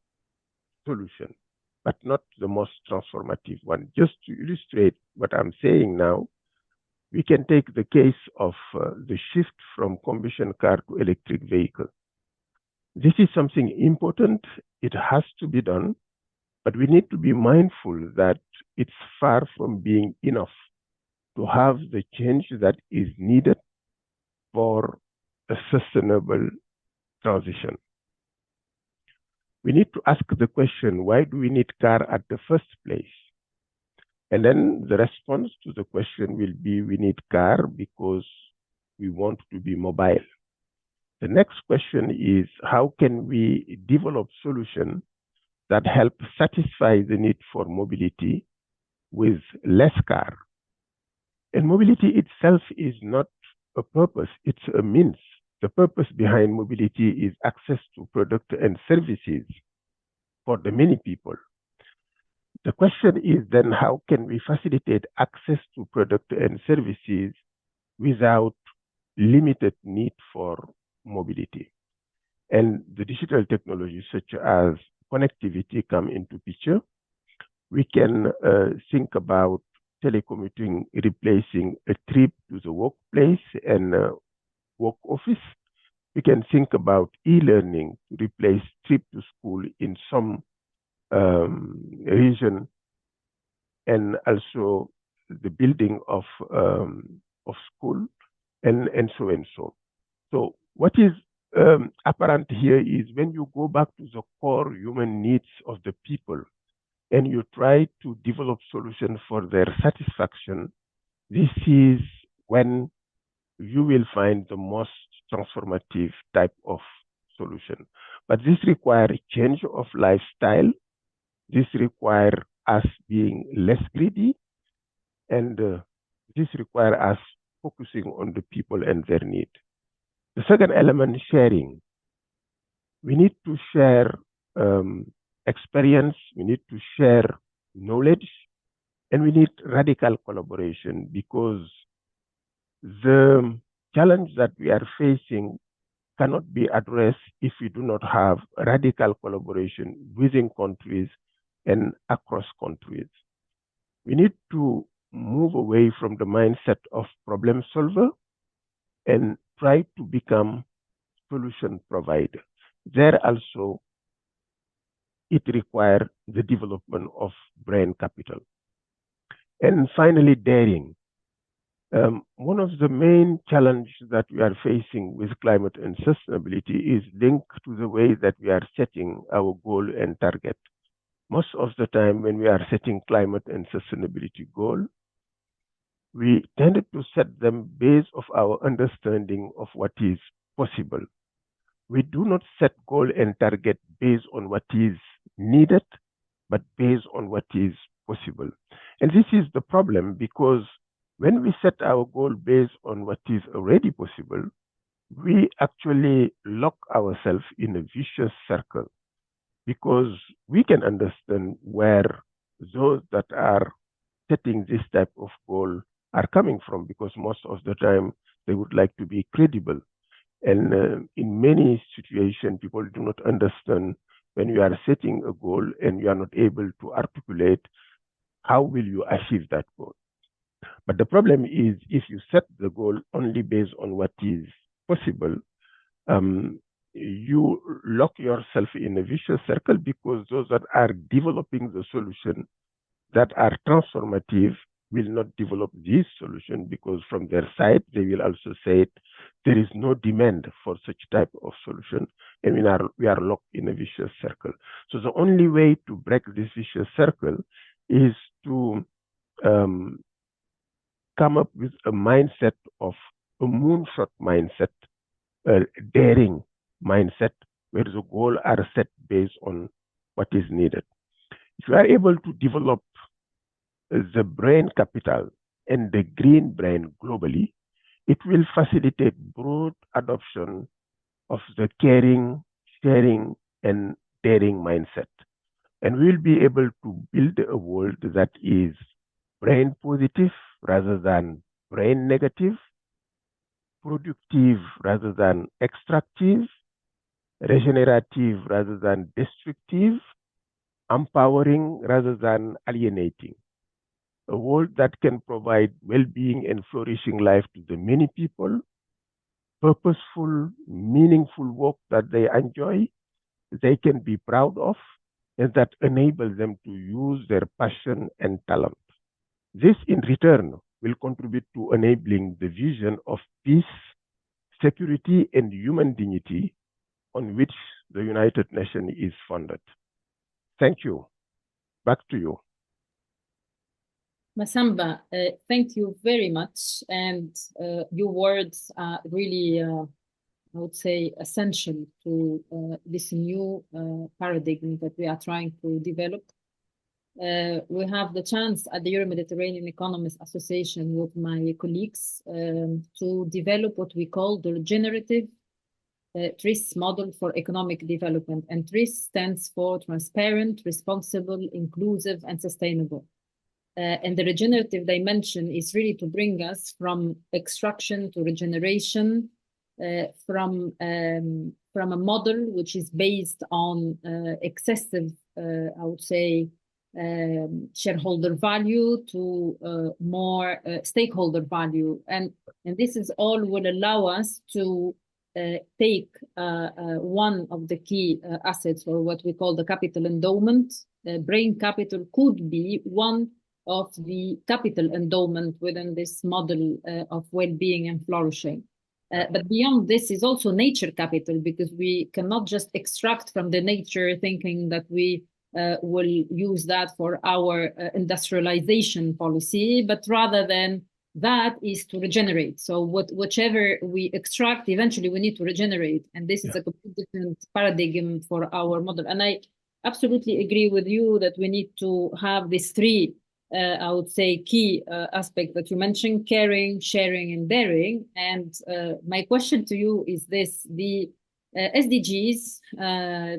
solution, but not the most transformative one. Just to illustrate what I'm saying now, we can take the case of the shift from combustion car to electric vehicle. This is something important. It has to be done, but we need to be mindful that it's far from being enough to have the change that is needed for a sustainable transition. We need to ask the question, why do we need car at the first place? And then the response to the question will be, we need car because we want to be mobile. The next question is, how can we develop solutions that help satisfy the need for mobility with less car? And mobility itself is not a purpose, it's a means. The purpose behind mobility is access to products and services for the many people. The question is then, how can we facilitate access to products and services without limited need for mobility? And the digital technologies such as connectivity come into picture. We can think about telecommuting replacing a trip to the workplace and work office. We can think about e-learning to replace trip to school in some region, and also the building of school, and so and so. So what is apparent here is when you go back to the core human needs of the people and you try to develop solutions for their satisfaction, this is when you will find the most transformative type of solution. But this requires change of lifestyle. This requires us being less greedy, and this requires us focusing on the people and their need. The second element, sharing. We need to share experience, we need to share knowledge, and we need radical collaboration, because the challenge that we are facing cannot be addressed if we do not have radical collaboration within countries and across countries. We need to move away from the mindset of problem solver and try to become solution provider. There also, it requires the development of brain capital. And finally, daring. One of the main challenges that we are facing with climate and sustainability is linked to the way that we are setting our goal and target. Most of the time when we are setting climate and sustainability goal, we tended to set them based on our understanding of what is possible. We do not set goal and target based on what is needed, but based on what is possible. And this is the problem, because when we set our goal based on what is already possible, we actually lock ourselves in a vicious circle, because we can understand where those that are setting this type of goal are coming from, because most of the time they would like to be credible. And in many situations, people do not understand when you are setting a goal and you are not able to articulate how will you achieve that goal. But the problem is, if you set the goal only based on what is possible, you lock yourself in a vicious circle, because those that are developing the solution that are transformative will not develop this solution, because from their side, they will also say there is no demand for such type of solution, and we are locked in a vicious circle. So the only way to break this vicious circle is to come up with a mindset of a moonshot mindset, a daring mindset, where the goals are set based on what is needed. If you are able to develop the brain capital and the green brain globally, it will facilitate broad adoption of the caring, sharing, and daring mindset. And we will be able to build a world that is brain positive rather than brain negative, productive rather than extractive, regenerative rather than destructive, empowering rather than alienating. A world that can provide well-being and flourishing life to the many people, purposeful, meaningful work that they enjoy, they can be proud of, and that enable them to use their passion and talent. This, in return, will contribute to enabling the vision of peace, security, and human dignity on which the United Nations is founded. Thank you. Back to you. Masamba, thank you very much. And your words are really, I would say, essential to this new paradigm that we are trying to develop. We have the chance at the Euro-Mediterranean Economists Association with my colleagues to develop what we call the regenerative TRIS model for economic development. And TRIS stands for transparent, responsible, inclusive, and sustainable. And the regenerative dimension is really to bring us from extraction to regeneration, from a model which is based on excessive, I would say, shareholder value to more stakeholder value. And this is all will allow us to take one of the key assets, or what we call the capital endowment. Brain capital could be one of the capital endowment within this model of well-being and flourishing. But beyond this is also nature capital, because we cannot just extract from the nature thinking that we will use that for our industrialization policy, but rather than that is to regenerate. So whichever we extract, eventually we need to regenerate. And this is a completely different paradigm for our model. And I absolutely agree with you that we need to have these three, I would say, key aspects that you mentioned: caring, sharing, and daring. And my question to you is this: the SDGs,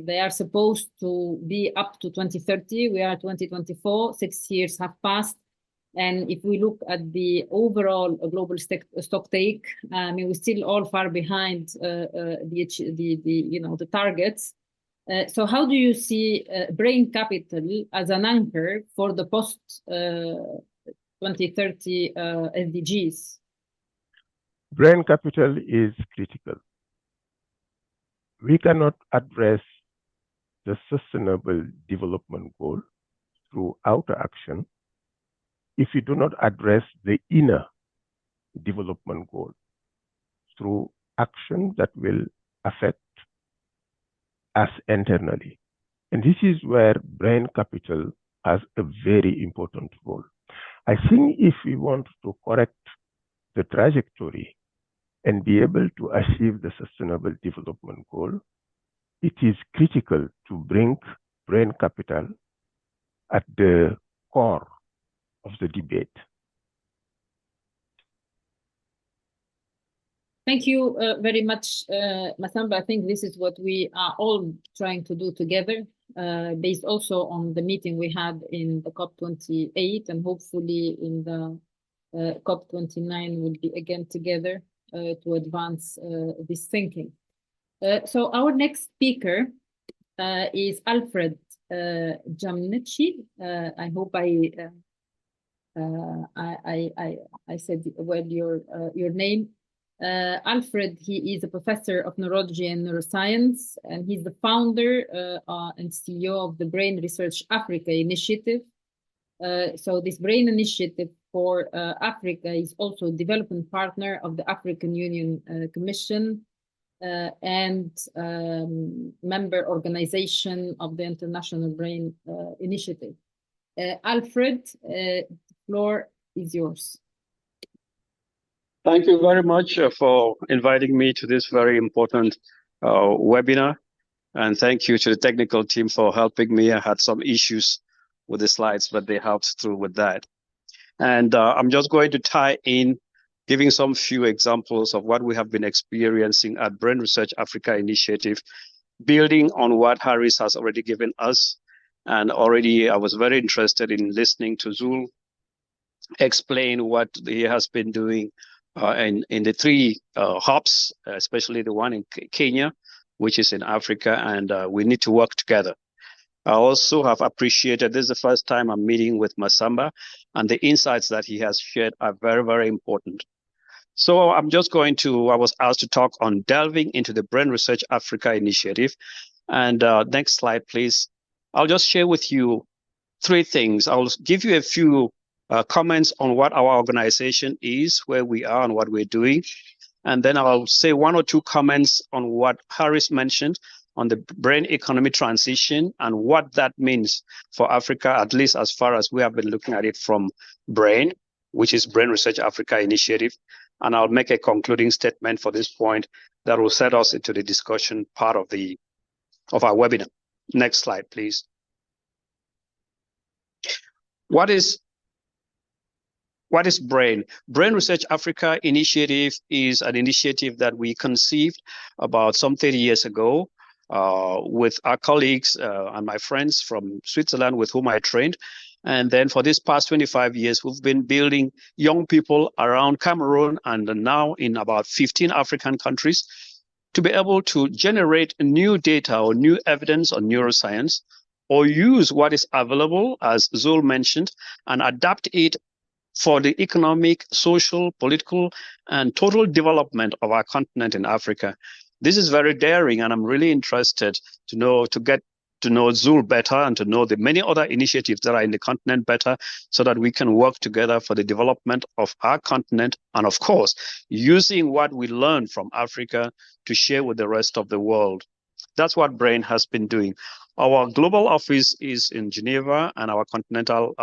they are supposed to be up to 2030. We are 2024, 6 years have passed. And if we look at the overall global stock take, I mean, we're still all far behind the targets. So how do you see brain capital as an anchor for the post 2030 SDGs? Brain capital is critical. We cannot address the sustainable development goal through outer action if we do not address the inner development goal through action that will affect us internally. And this is where brain capital has a very important role. I think if we want to correct the trajectory and be able to achieve the sustainable development goal, it is critical to bring brain capital at the core of the debate. Thank you very much, Masamba. I think this is what we are all trying to do together, based also on the meeting we had in the COP28, and hopefully in the COP29 we'll be again together to advance this thinking. So our next speaker is Alfred Jamnici. I hope I said well your name. Alfred, he is a professor of neurology and neuroscience, and he's the founder and CEO of the Brain Research Africa initiative. So this Brain Initiative for Africa is also a development partner of the African Union Commission and member organization of the International Brain Initiative. Alfred, the floor is yours. Thank you very much for inviting me to this very important webinar. And thank you to the technical team for helping me. I had some issues with the slides, but they helped through with that. And I'm just going to tie in, giving some few examples of what we have been experiencing at Brain Research Africa Initiative, building on what Harris has already given us. And already I was very interested in listening to Zul explain what he has been doing in the three hubs, especially the one in Kenya, which is in Africa, and we need to work together. I also have appreciated, this is the first time I'm meeting with Masamba, and the insights that he has shared are very, very important. So I'm just going to, I was asked to talk on delving into the Brain Research Africa initiative. And next slide, please. I'll just share with you three things. I'll give you a few comments on what our organization is, where we are and what we're doing. And then I'll say one or two comments on what Harris mentioned on the brain economy transition and what that means for Africa, at least as far as we have been looking at it from BRAIN, which is Brain Research Africa Initiative. And I'll make a concluding statement for this point that will set us into the discussion part of our webinar. Next slide, please. What is BRAIN? Brain Research Africa Initiative is an initiative that we conceived about some 30 years ago with our colleagues and my friends from Switzerland with whom I trained. And then for this past 25 years, we've been building young people around Cameroon and now in about 15 African countries to be able to generate new data or new evidence on neuroscience, or use what is available, as Zul mentioned, and adapt it for the economic, social, political, and total development of our continent in Africa. This is very daring, and I'm really interested to to know Zul better and to know the many other initiatives that are in the continent better, so that we can work together for the development of our continent, and of course, using what we learn from Africa to share with the rest of the world. That's what BRAIN has been doing. Our global office is in Geneva, and our continental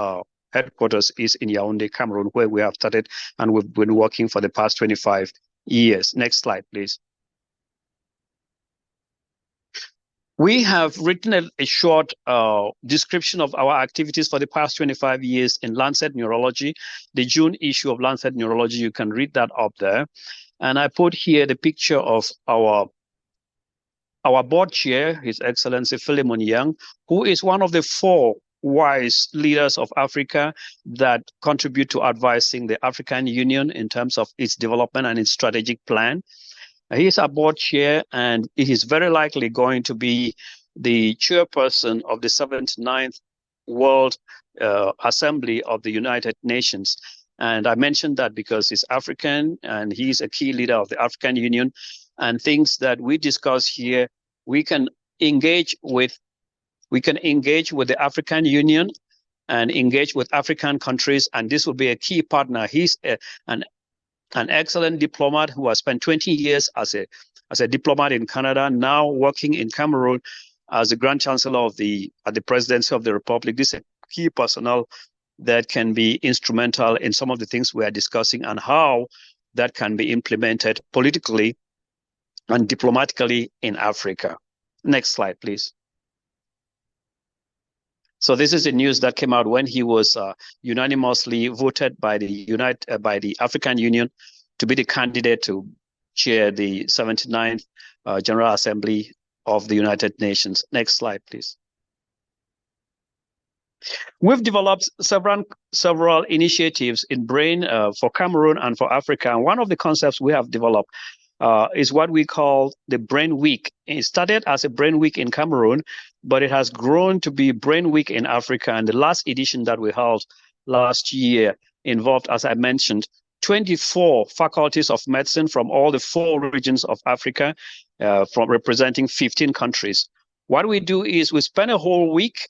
headquarters is in Yaoundé, Cameroon, where we have started and we've been working for the past 25 years. Next slide, please. We have written a short description of our activities for the past 25 years in Lancet Neurology, the June issue of Lancet Neurology. You can read that up there. And I put here the picture of our board chair, His Excellency Philemon Yang, who is one of the 4 wise leaders of Africa that contribute to advising the African Union in terms of its development and its strategic plan. He is our board chair, and he is very likely going to be the chairperson of the 79th World Assembly of the United Nations. And I mentioned that because he's African and he's a key leader of the African Union, and things that we discuss here, we can engage with the African Union and engage with African countries, and this will be a key partner. He's an excellent diplomat who has spent 20 years as a diplomat in Canada, now working in Cameroon as the Grand Chancellor at the Presidency of the Republic. This is a key personnel that can be instrumental in some of the things we are discussing and how that can be implemented politically and diplomatically in Africa. Next slide, please. So this is the news that came out when he was unanimously voted by the African Union to be the candidate to chair the 79th General Assembly of the United Nations. Next slide, please. We've developed several initiatives in BRAIN for Cameroon and for Africa. And one of the concepts we have developed is what we call the BRAIN Week. It started as a BRAIN Week in Cameroon, but it has grown to be BRAIN Week in Africa. And the last edition that we held last year involved, as I mentioned, 24 faculties of medicine from all the 4 regions of Africa, from representing 15 countries. What we do is we spend a whole week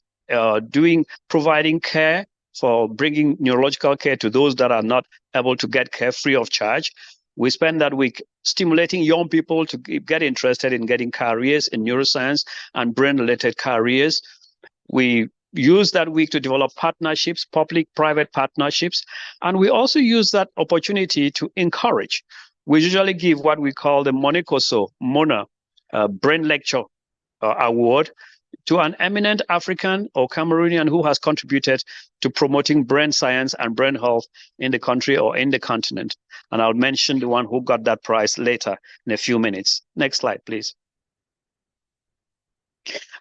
providing care, for bringing neurological care to those that are not able to get care free of charge. We spend that week stimulating young people to get interested in getting careers in neuroscience and brain-related careers. We use that week to develop partnerships, public-private partnerships, and we also use that opportunity to encourage. We usually give what we call the Monikoso Mona Brain Lecture Award to an eminent African or Cameroonian who has contributed to promoting brain science and brain health in the country or in the continent. And I'll mention the one who got that prize later in a few minutes. Next slide, please.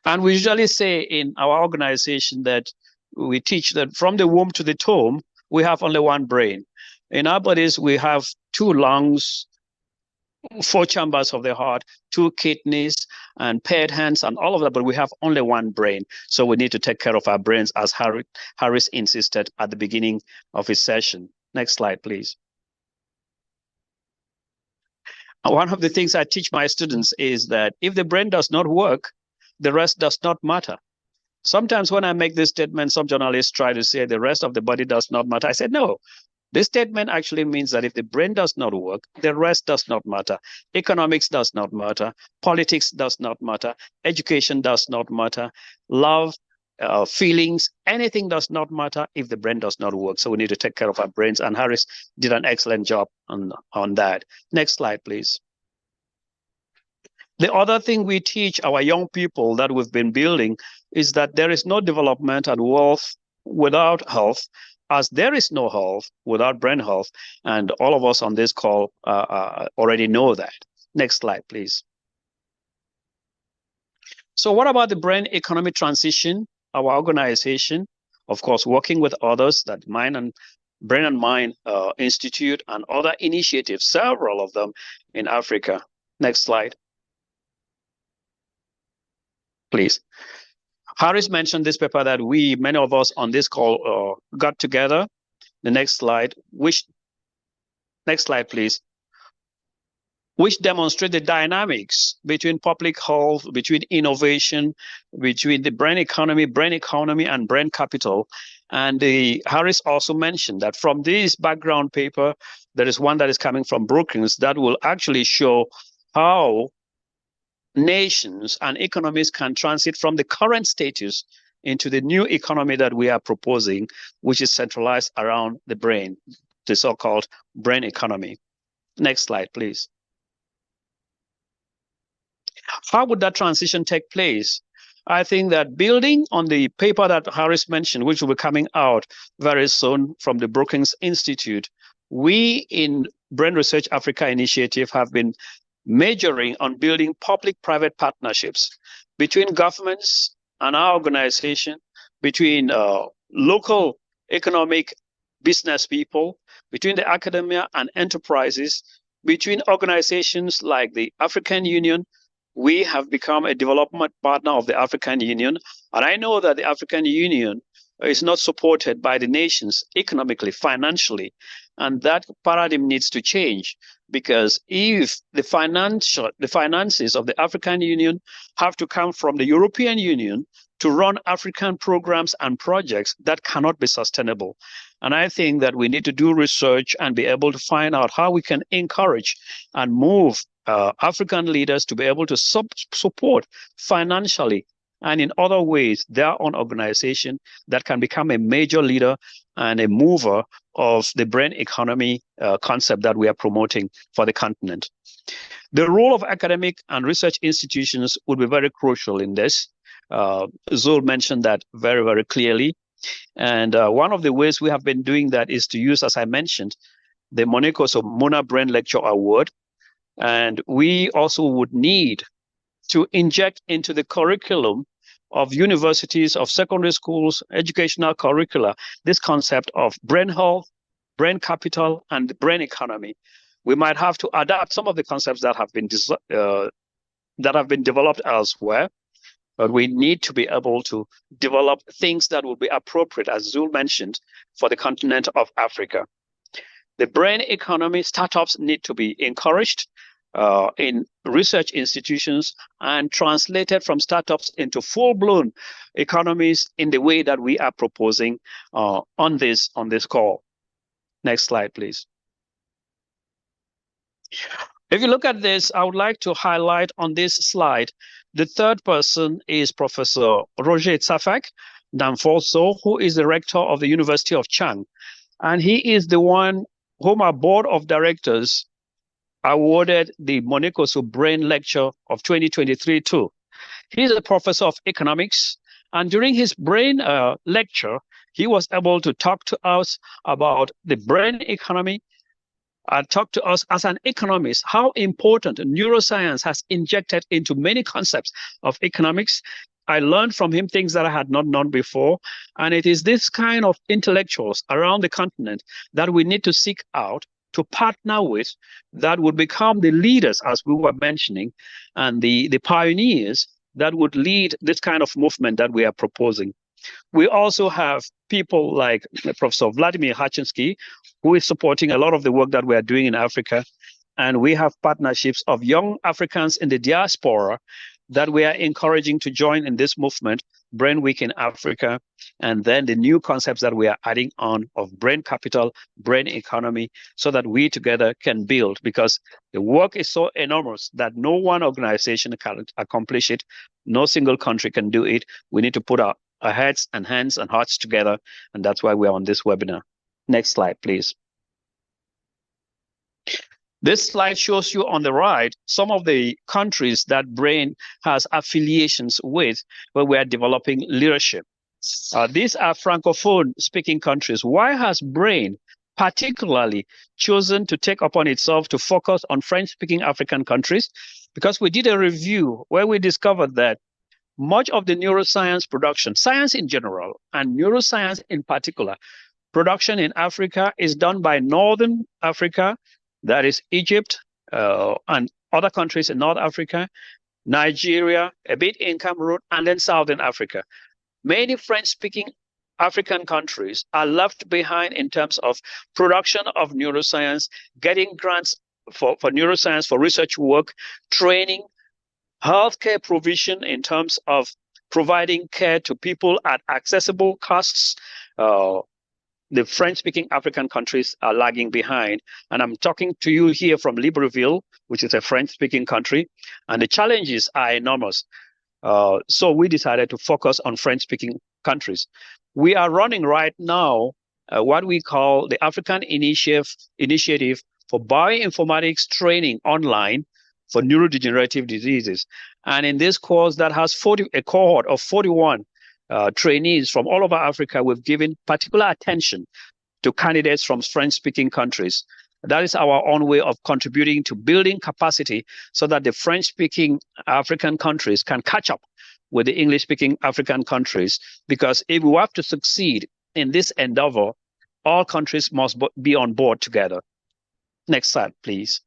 And we usually say in our organization that we teach that from the womb to the tomb, we have only one brain. In our bodies, we have 2 lungs, 4 chambers of the heart, 2 kidneys, and paired hands, and all of that, but we have only one brain. So we need to take care of our brains, as Harris insisted at the beginning of his session. Next slide, please. One of the things I teach my students is that if the brain does not work, the rest does not matter. Sometimes when I make this statement, some journalists try to say the rest of the body does not matter. I said, no. This statement actually means that if the brain does not work, the rest does not matter. Economics does not matter. Politics does not matter. Education does not matter. Love, feelings, anything does not matter if the brain does not work. So we need to take care of our brains. And Harris did an excellent job on that. Next slide, please. The other thing we teach our young people that we've been building is that there is no development and wealth without health, as there is no health without brain health. And all of us on this call already know that. Next slide, please. So what about the brain economic transition? Our organization, of course, working with others, that Brain and Mind Institute and other initiatives, several of them in Africa. Next slide, please. Harris mentioned this paper that many of us on this call got together. The next slide, next slide, please. which demonstrate the dynamics between public health, between innovation, between the brain economy, and brain capital. And Harris also mentioned that from this background paper, there is one that is coming from Brookings that will actually show how nations and economies can transit from the current status into the new economy that we are proposing, which is centralized around the brain, the so-called brain economy. Next slide, please. How would that transition take place? I think that building on the paper that Harris mentioned, which will be coming out very soon from the Brookings Institute, we in Brain Research Africa Initiative have been majoring on building public-private partnerships between governments and our organization, between local economic business people, between the academia and enterprises, between organizations like the African Union. We have become a development partner of the African Union. And I know that the African Union is not supported by the nations economically, financially. And that paradigm needs to change, because if the finances of the African Union have to come from the European Union to run African programs and projects, that cannot be sustainable. And I think that we need to do research and be able to find out how we can encourage and move African leaders to be able to support financially and in other ways their own organization that can become a major leader and a mover of the brain economy concept that we are promoting for the continent. The role of academic and research institutions would be very crucial in this. Zul mentioned that very, very clearly. And one of the ways we have been doing that is to use, as I mentioned, the Mona Brain Lecture Award. And we also would need to inject into the curriculum of universities, of secondary schools, educational curricula, this concept of brain health, brain capital, and brain economy. We might have to adapt some of the concepts that have been developed elsewhere, but we need to be able to develop things that will be appropriate, as Zul mentioned, for the continent of Africa. The brain economy startups need to be encouraged in research institutions and translated from startups into full-blown economies in the way that we are proposing on this call. Next slide, please. If you look at this, I would like to highlight on this slide, the third person is Professor Roger Tsafak Danforso, who is the rector of the University of Chang. And he is the one whom our board of directors awarded the Monikoso Brain Lecture of 2023 to. He's a professor of economics, and during his brain lecture, he was able to talk to us about the brain economy and talk to us as an economist how important neuroscience has injected into many concepts of economics. I learned from him things that I had not known before, and it is this kind of intellectuals around the continent that we need to seek out to partner with, that would become the leaders, as we were mentioning, and the pioneers that would lead this kind of movement that we are proposing. We also have people like Professor Vladimir Hachinsky, who is supporting a lot of the work that we are doing in Africa. And we have partnerships of young Africans in the diaspora that we are encouraging to join in this movement, Brain Week in Africa, and then the new concepts that we are adding on of brain capital, brain economy, so that we together can build, because the work is so enormous that no one organization can accomplish it. No single country can do it. We need to put our heads and hands and hearts together, and that's why we're on this webinar. Next slide, please. This slide shows you on the right some of the countries that Brain has affiliations with, where we are developing leadership. These are Francophone speaking countries. Why has Brain particularly chosen to take upon itself to focus on French speaking African countries? Because we did a review where we discovered that much of the neuroscience production, science in general, and neuroscience in particular, production in Africa is done by Northern Africa, that is Egypt and other countries in North Africa, Nigeria, a bit in Cameroon, and then Southern Africa. Many French-speaking African countries are left behind in terms of production of neuroscience, getting grants neuroscience, for research work, training, healthcare provision in terms of providing care to people at accessible costs. The French-speaking African countries are lagging behind. And I'm talking to you here from Libreville, which is a French-speaking country, and the challenges are enormous. So we decided to focus on French-speaking countries. We are running right now what we call the African Initiative for Bioinformatics Training Online for Neurodegenerative Diseases. And in this course that has a cohort of 41 trainees from all over Africa, we've given particular attention to candidates from French-speaking countries. That is our own way of contributing to building capacity so that the French-speaking African countries can catch up with the English-speaking African countries. Because if we have to succeed in this endeavor, all countries must be on board together. Next slide, please.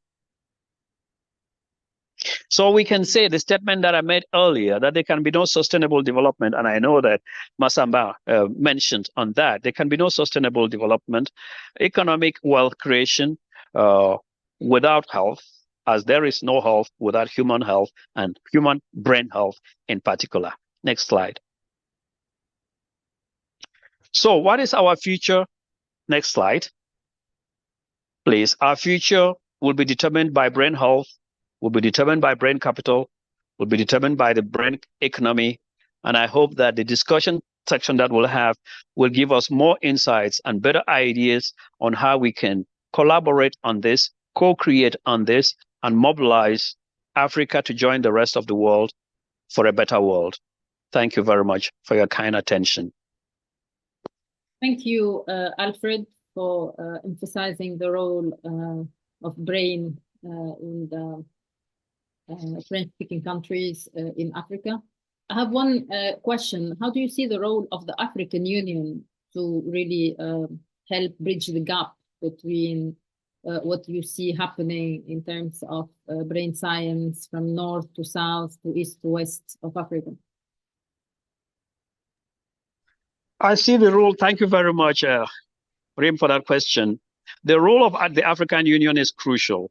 So we can say the statement that I made earlier, that there can be no sustainable development, and I know that Masamba mentioned on that, there can be no sustainable development, economic wealth creation without health, as there is no health without human health and human brain health in particular. Next slide. So what is our future? Next slide, please. Our future will be determined by brain health, will be determined by brain capital, will be determined by the brain economy. And I hope that the discussion section that we'll have will give us more insights and better ideas on how we can collaborate on this, co-create on this, and mobilize Africa to join the rest of the world for a better world. Thank you very much for your kind attention. Thank you, Alfred, for emphasizing the role of brain in the French-speaking countries in Africa. I have one question. How do you see the role of the African Union to really help bridge the gap between what you see happening in terms of brain science from north to south to east to west of Africa? I see the role. Thank you very much, Rim, for that question. The role of the African Union is crucial.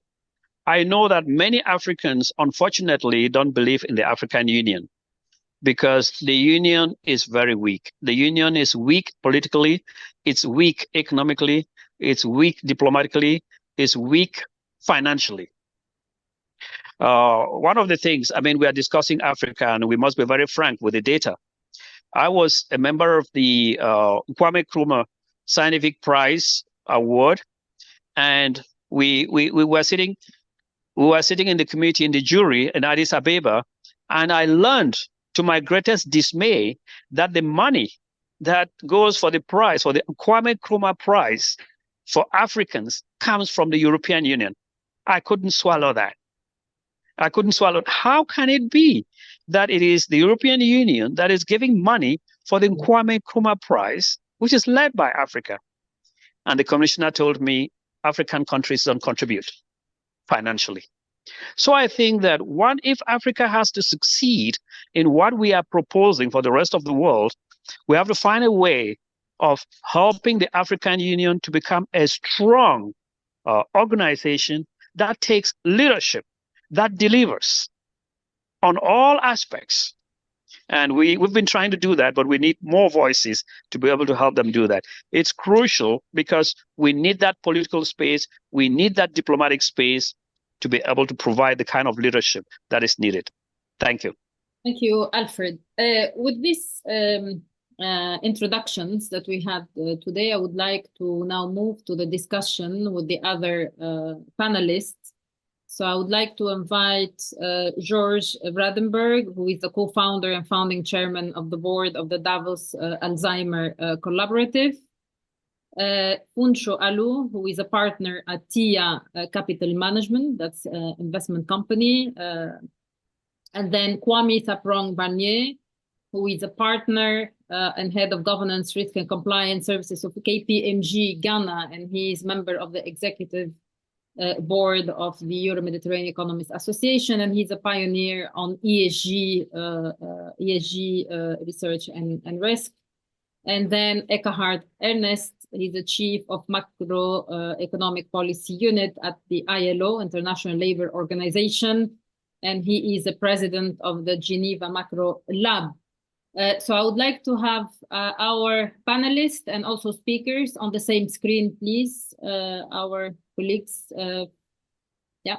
I know that many Africans, unfortunately, don't believe in the African Union because the Union is very weak. The Union is weak politically, it's weak economically, it's weak diplomatically, it's weak financially. One of the things, I mean, we are discussing Africa and we must be very frank with the data. I was a member of the Kwame Nkrumah Scientific Prize Award, and we were sitting in the committee, in the jury in Addis Ababa, and I learned to my greatest dismay that the money that goes for the prize, for the Kwame Nkrumah Prize for Africans, comes from the European Union. I couldn't swallow that. I couldn't swallow it. How can it be that it is the European Union that is giving money for the Kwame Nkrumah Prize, which is led by Africa? And the commissioner told me African countries don't contribute financially. So I think that if Africa has to succeed in what we are proposing for the rest of the world, we have to find a way of helping the African Union to become a strong organization that takes leadership, that delivers on all aspects. And we've been trying to do that, but we need more voices to be able to help them do that. It's crucial because we need that political space, we need that diplomatic space to be able to provide the kind of leadership that is needed. Thank you. Thank you, Alfred. With these introductions that we had today, I would like to now move to the discussion with the other panelists. So I would like to invite George Vradenberg, who is the co-founder and founding chairman of the board of the Davos Alzheimer Collaborative. Funsho Alu, who is a partner at TIA Capital Management, that's an investment company. And then Kwame Thaprong Barnier, who is a partner and head of governance, risk and compliance services of KPMG Ghana, and he is member of the executive board of the Euro-Mediterranean Economists Association, and he's a pioneer on ESG research and risk. And then Eckhard Ernest, he's the chief of macroeconomic policy unit at the ILO, International Labour Organization, and he is the president of the Geneva Macro Lab. So I would like to have our panelists and also speakers on the same screen, please. Our colleagues, yeah.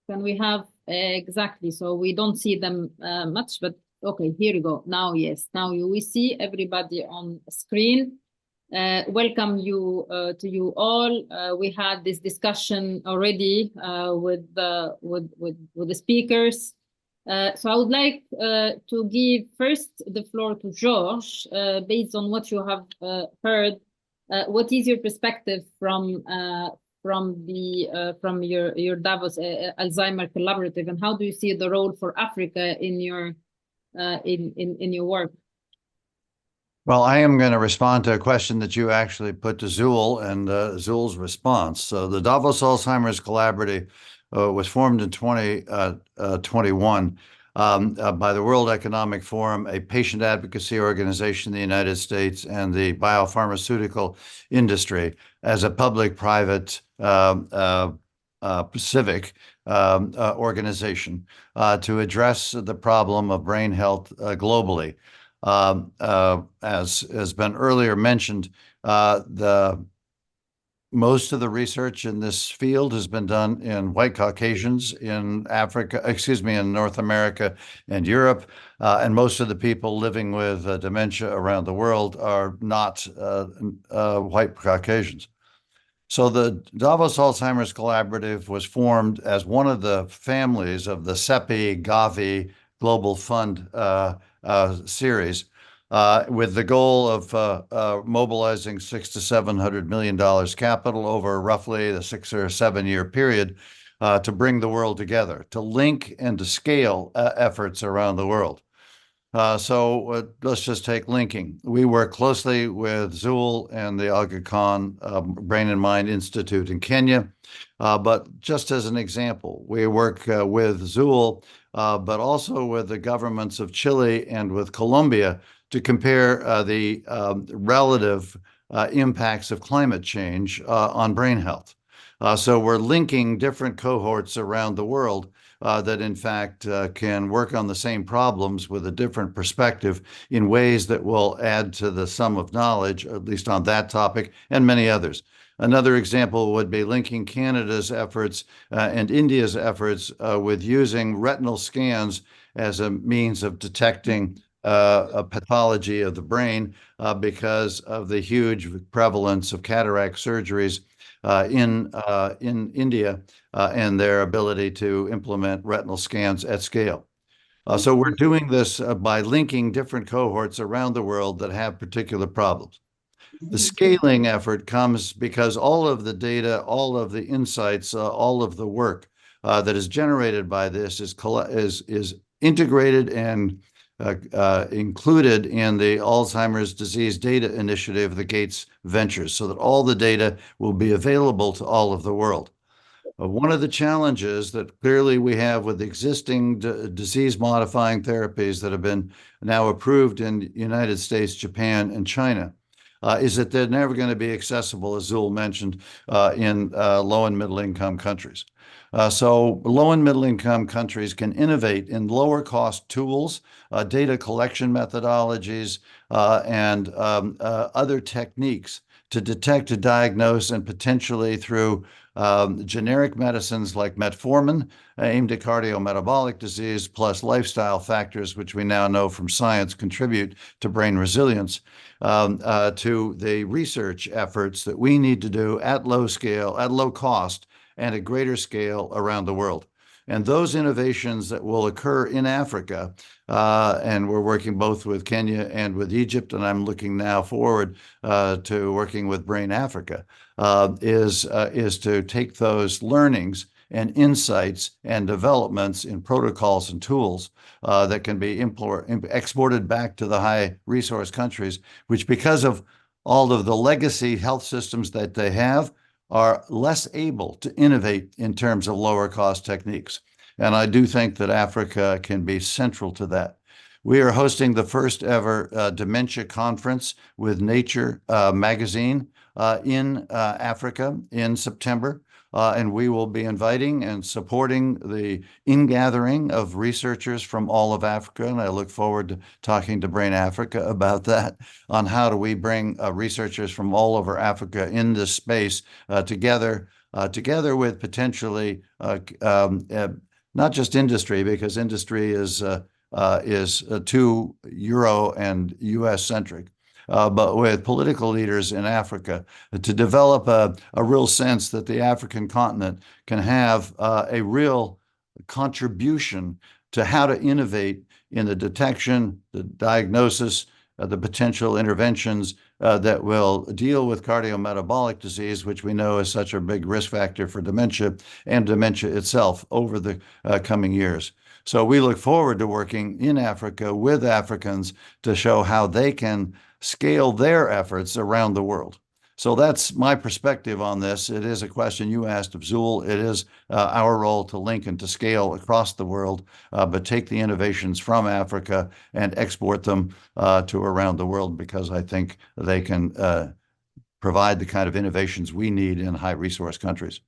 Can we have, exactly, so we don't see them much, but okay, here we go. Now, yes, now we see everybody on screen. Welcome you to you all. We had this discussion already with the speakers. So I would like to give first the floor to Georges, based on what you have heard. What is your perspective from your Davos Alzheimer Collaborative, and how do you see the role for Africa in your work? Well, I am going to respond to a question that you actually put to Zul and Zul's response. So the Davos Alzheimer's Collaborative was formed in 2021 by the World Economic Forum, a patient advocacy organization in the United States, and the biopharmaceutical industry as a public-private civic organization to address the problem of brain health globally. As has been earlier mentioned, most of the research in this field has been done in white Caucasians in in North America and Europe, and most of the people living with dementia around the world are not white Caucasians. So the Davos Alzheimer's Collaborative was formed as one of the families of the CEPI-Gavi Global Fund series, with the goal of mobilizing $600 to $700 million capital over roughly the 6 or 7 year period to bring the world together, to link and to scale efforts around the world. So let's just take linking. We work closely with Zul and the Aga Khan Brain and Mind Institute in Kenya. But just as an example, we work with Zul, but also with the governments of Chile and with Colombia to compare the relative impacts of climate change on brain health. So we're linking different cohorts around the world that in fact can work on the same problems with a different perspective in ways that will add to the sum of knowledge, at least on that topic, and many others. Another example would be linking Canada's efforts and India's efforts with using retinal scans as a means of detecting a pathology of the brain because of the huge prevalence of cataract surgeries in India and their ability to implement retinal scans at scale. So we're doing this by linking different cohorts around the world that have particular problems. The scaling effort comes because all of the data, all of the insights, all of the work that is generated by this is integrated and included in the Alzheimer's Disease Data Initiative of the Gates Ventures, so that all the data will be available to all of the world. One of the challenges that clearly we have with existing disease-modifying therapies that have been now approved in the United States, Japan, and China is that they're never going to be accessible, as Zul mentioned, in low and middle-income countries. So low and middle-income countries can innovate in lower-cost tools, data collection methodologies, and other techniques to detect, to diagnose, and potentially through generic medicines like metformin aimed at cardiometabolic disease, plus lifestyle factors, which we now know from science contribute to brain resilience, to the research efforts that we need to do at low scale, at low cost, and at greater scale around the world. And those innovations that will occur in Africa, and we're working both with Kenya and with Egypt, and I'm looking now forward to working with Brain Africa, is to take those learnings and insights and developments in protocols and tools that can be exported back to the high resource countries, which because of all of the legacy health systems that they have, are less able to innovate in terms of lower cost techniques. And I do think that Africa can be central to that. We are hosting the first ever dementia conference with Nature magazine in Africa in September. And we will be inviting and supporting the ingathering of researchers from all of Africa. And I look forward to talking to Brain Africa about that, on how do we bring researchers from all over Africa in this space together with potentially not just industry, because industry is too Euro and US centric, but with political leaders in Africa to develop a real sense that the African continent can have a real contribution to how to innovate in the detection, the diagnosis, the potential interventions that will deal with cardiometabolic disease, which we know is such a big risk factor for dementia and dementia itself over the coming years. So we look forward to working in Africa with Africans to show how they can scale their efforts around the world. So that's my perspective on this. It is a question you asked of Zul. It is our role to link and to scale across the world, but take the innovations from Africa and export them to around the world, because I think they can provide the kind of innovations we need in high-resource countries.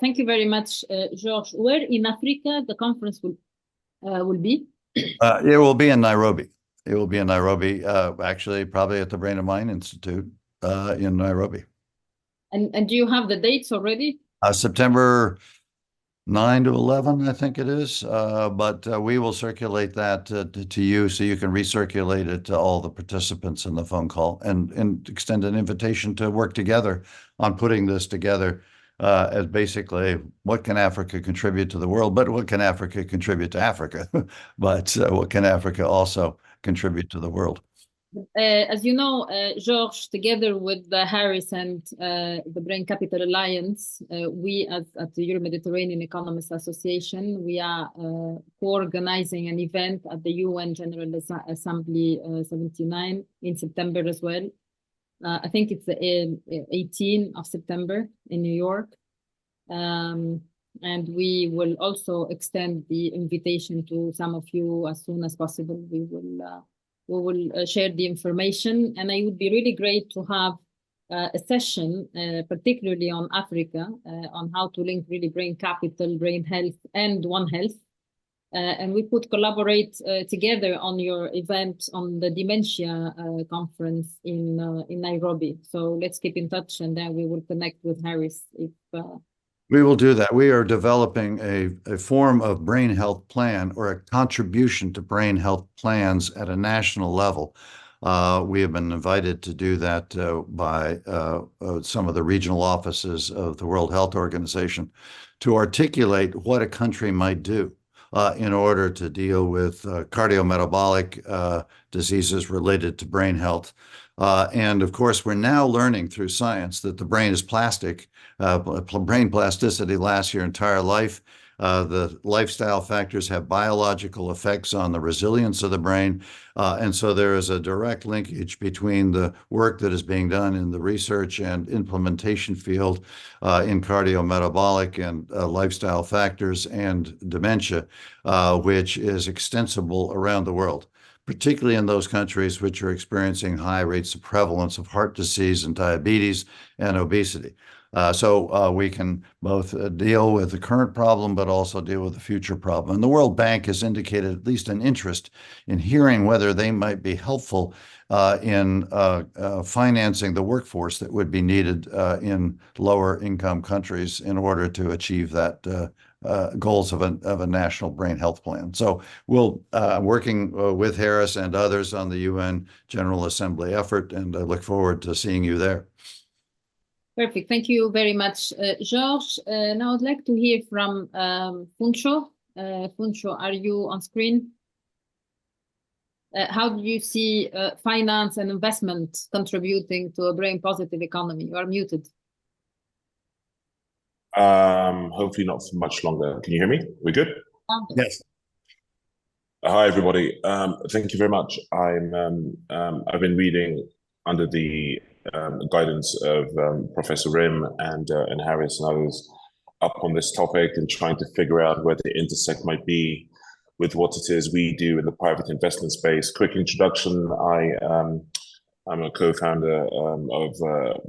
Thank you very much, George. Where in Africa the conference will be? It will be in Nairobi. It will be in Nairobi, actually, probably at the Brain of Mind Institute in Nairobi. And do you have the dates already? September 9 to 11, I think it is. But we will circulate that to you, so you can recirculate it to all the participants in the phone call, and extend an invitation to work together on putting this together as basically, what can Africa contribute to the world, but what can Africa contribute to Africa? But what can Africa also contribute to the world? As you know, George, together with Harris and the Brain Capital Alliance, we at the Euro-Mediterranean Economists Association, we are co-organizing an event at the UN General Assembly 79 in September as well. I think it's the 18th of September in New York. And we will also extend the invitation to some of you as soon as possible. We will share the information, and it would be really great to have a session, particularly on Africa, on how to link really brain capital, brain health, and One Health. And we could collaborate together on your event on the dementia conference in Nairobi. So let's keep in touch, and then we will connect with Harris if. We will do that. We are developing a form of brain health plan, or a contribution to brain health plans at a national level. We have been invited to do that by some of the regional offices of the World Health Organization, to articulate what a country might do in order to deal with cardiometabolic diseases related to brain health. And of course, we're now learning through science that the brain is plastic. Brain plasticity lasts your entire life. The lifestyle factors have biological effects on the resilience of the brain. And so there is a direct linkage between the work that is being done in the research and implementation field in cardiometabolic and lifestyle factors and dementia, which is extensible around the world, particularly in those countries which are experiencing high rates of prevalence of heart disease and diabetes and obesity. So we can both deal with the current problem, but also deal with the future problem. And the World Bank has indicated at least an interest in hearing whether they might be helpful in financing the workforce that would be needed in lower income countries in order to achieve that goals of a national brain health plan. So we'll working with Harris and others on the UN General Assembly effort, and I look forward to seeing you there. Perfect. Thank you very much, George. Now I'd like to hear from Funcho. Funcho, are you on screen? How do you see finance and investment contributing to a brain positive economy? You are muted. Hopefully not for much longer. Can you hear me? We good? Yes. Hi, everybody. Thank you very much. I've been reading under the guidance of Professor Rim and Harris and others up on this topic, and trying to figure out where the intersect might be with what it is we do in the private investment space. Quick introduction, I'm a co-founder of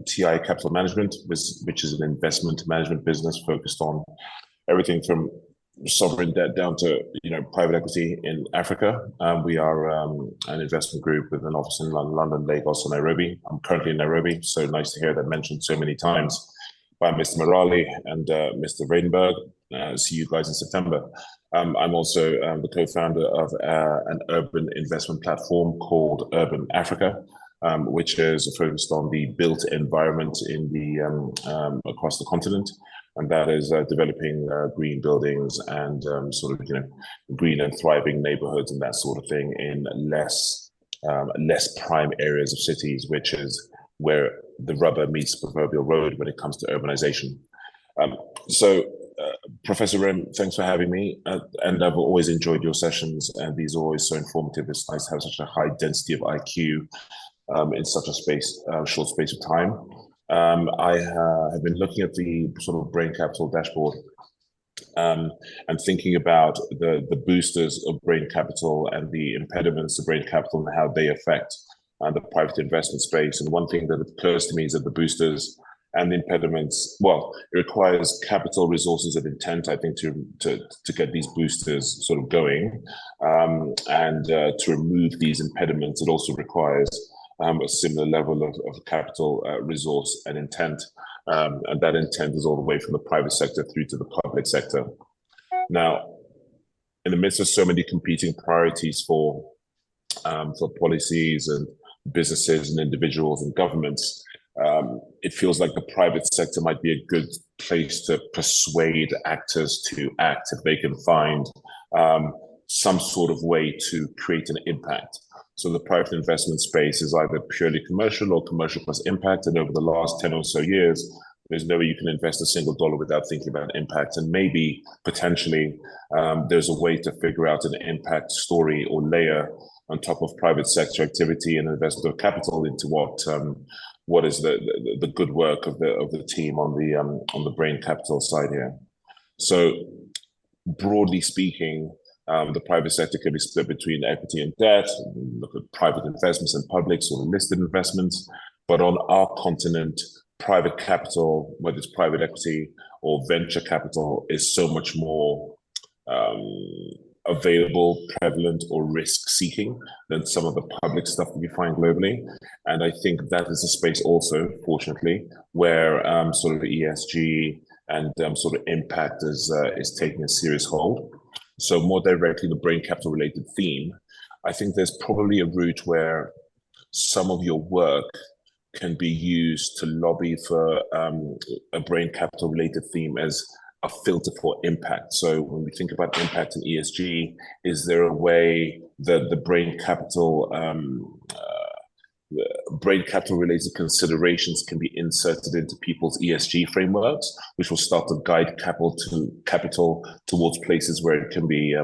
TI Capital Management, which is an investment management business focused on everything from sovereign debt down to private equity in Africa. We are an investment group with an office in London, Lagos, and Nairobi. I'm currently in Nairobi, so nice to hear that mentioned so many times by Mr. Morali and Mr. Vredenberg. See you guys in September. I'm also the co-founder of an urban investment platform called Urban Africa, which is focused on the built environment in the across the continent. And that is developing green buildings and green and thriving neighborhoods and that sort of thing in less prime areas of cities, which is where the rubber meets the proverbial road when it comes to urbanization. Professor Rim, thanks for having me. And I've always enjoyed your sessions, and these are always so informative. It's nice to have such a high density of IQ in such a short space of time. I have been looking at the sort of brain capital dashboard and thinking about the boosters of brain capital and the impediments to brain capital and how they affect the private investment space. And one thing that occurs to me is that the boosters and the impediments, well, it requires capital, resources, and intent, I think, to get these boosters sort of going. And to remove these impediments, it also requires a similar level of capital, resource, and intent. And that intent is all the way from the private sector through to the public sector. Now, in the midst of so many competing priorities for policies and businesses and individuals and governments, it feels like the private sector might be a good place to persuade actors to act if they can find some sort of way to create an impact. So the private investment space is either purely commercial or commercial plus impact. And over the last 10 or so years, there's no way you can invest a single dollar without thinking about impact. And maybe potentially there's a way to figure out an impact story or layer on top of private sector activity and investment of capital into what is the good work of the team on the brain capital side here. So broadly speaking, the private sector can be split between equity and debt. Look at private investments and publics or listed investments. But on our continent, private capital, whether it's private equity or venture capital, is so much more available, prevalent, or risk-seeking than some of the public stuff that we find globally. And I think that is a space also, fortunately, where sort of ESG and sort of impact is taking a serious hold. So more directly, the brain capital related theme, I think there's probably a route where some of your work can be used to lobby for a brain capital related theme as a filter for impact. So when we think about impact and ESG, is there a way that the brain capital related considerations can be inserted into people's ESG frameworks, which will start to guide capital towards places where it can be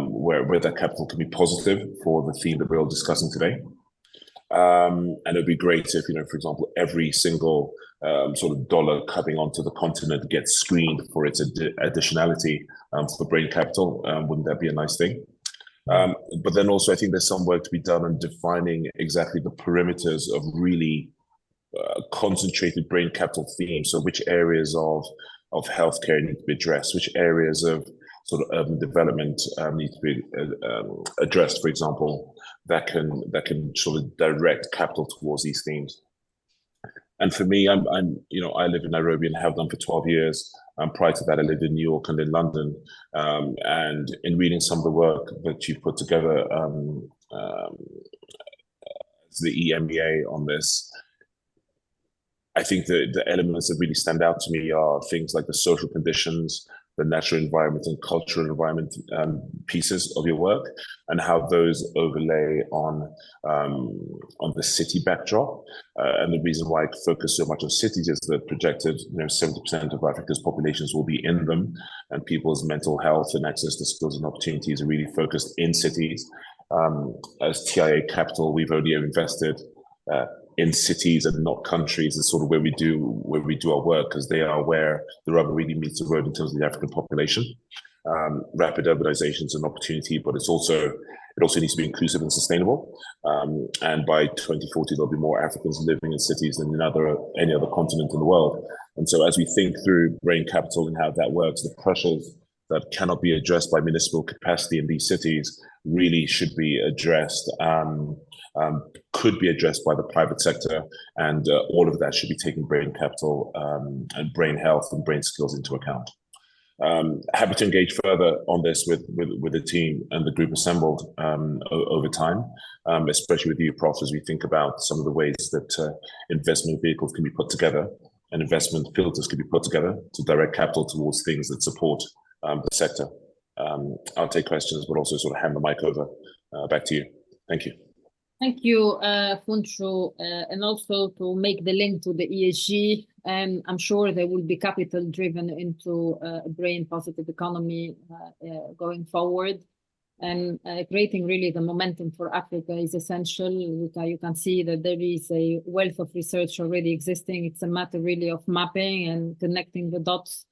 where that capital can be positive for the theme that we're all discussing today. And it'd be great if, for example, every single sort of dollar coming onto the continent gets screened for its additionality for brain capital. Wouldn't that be a nice thing? But then also, I think there's some work to be done on defining exactly the perimeters of really concentrated brain capital themes. So which areas of healthcare need to be addressed, which areas of sort of urban development need to be addressed, for example, that can sort of direct capital towards these themes. And for me, I live in Nairobi and have done for 12 years. Prior to that, I lived in New York and in London. And in reading some of the work that you've put together, the EMEA on this, I think the elements that really stand out to me are things like the social conditions, the natural environment and cultural environment pieces of your work, and how those overlay on the city backdrop. And the reason why I focus so much on cities is that projected 70% of Africa's populations will be in them, and people's mental health and access to skills and opportunities are really focused in cities. As TIA Capital, we've only invested in cities and not countries is sort of where we do our work, because they are where the rubber really meets the road in terms of the African population. Rapid urbanization is an opportunity, but it also needs to be inclusive and sustainable. And by 2040, there'll be more Africans living in cities than in any other continent in the world. And so as we think through brain capital and how that works, the pressures that cannot be addressed by municipal capacity in these cities really should be addressed, could be addressed by the private sector, and all of that should be taking brain capital and brain health and brain skills into account. Happy to engage further on this with the team and the group assembled over time, especially with you, Prof, as we think about some of the ways that investment vehicles can be put together and investment filters can be put together to direct capital towards things that support the sector. I'll take questions, but also sort of hand the mic over back to you. Thank you. Thank you, Funcho, and also to make the link to the ESG. I'm sure there will be capital driven into a brain positive economy going forward. And creating really the momentum for Africa is essential. You can see that there is a wealth of research already existing. It's a matter really of mapping and connecting the dots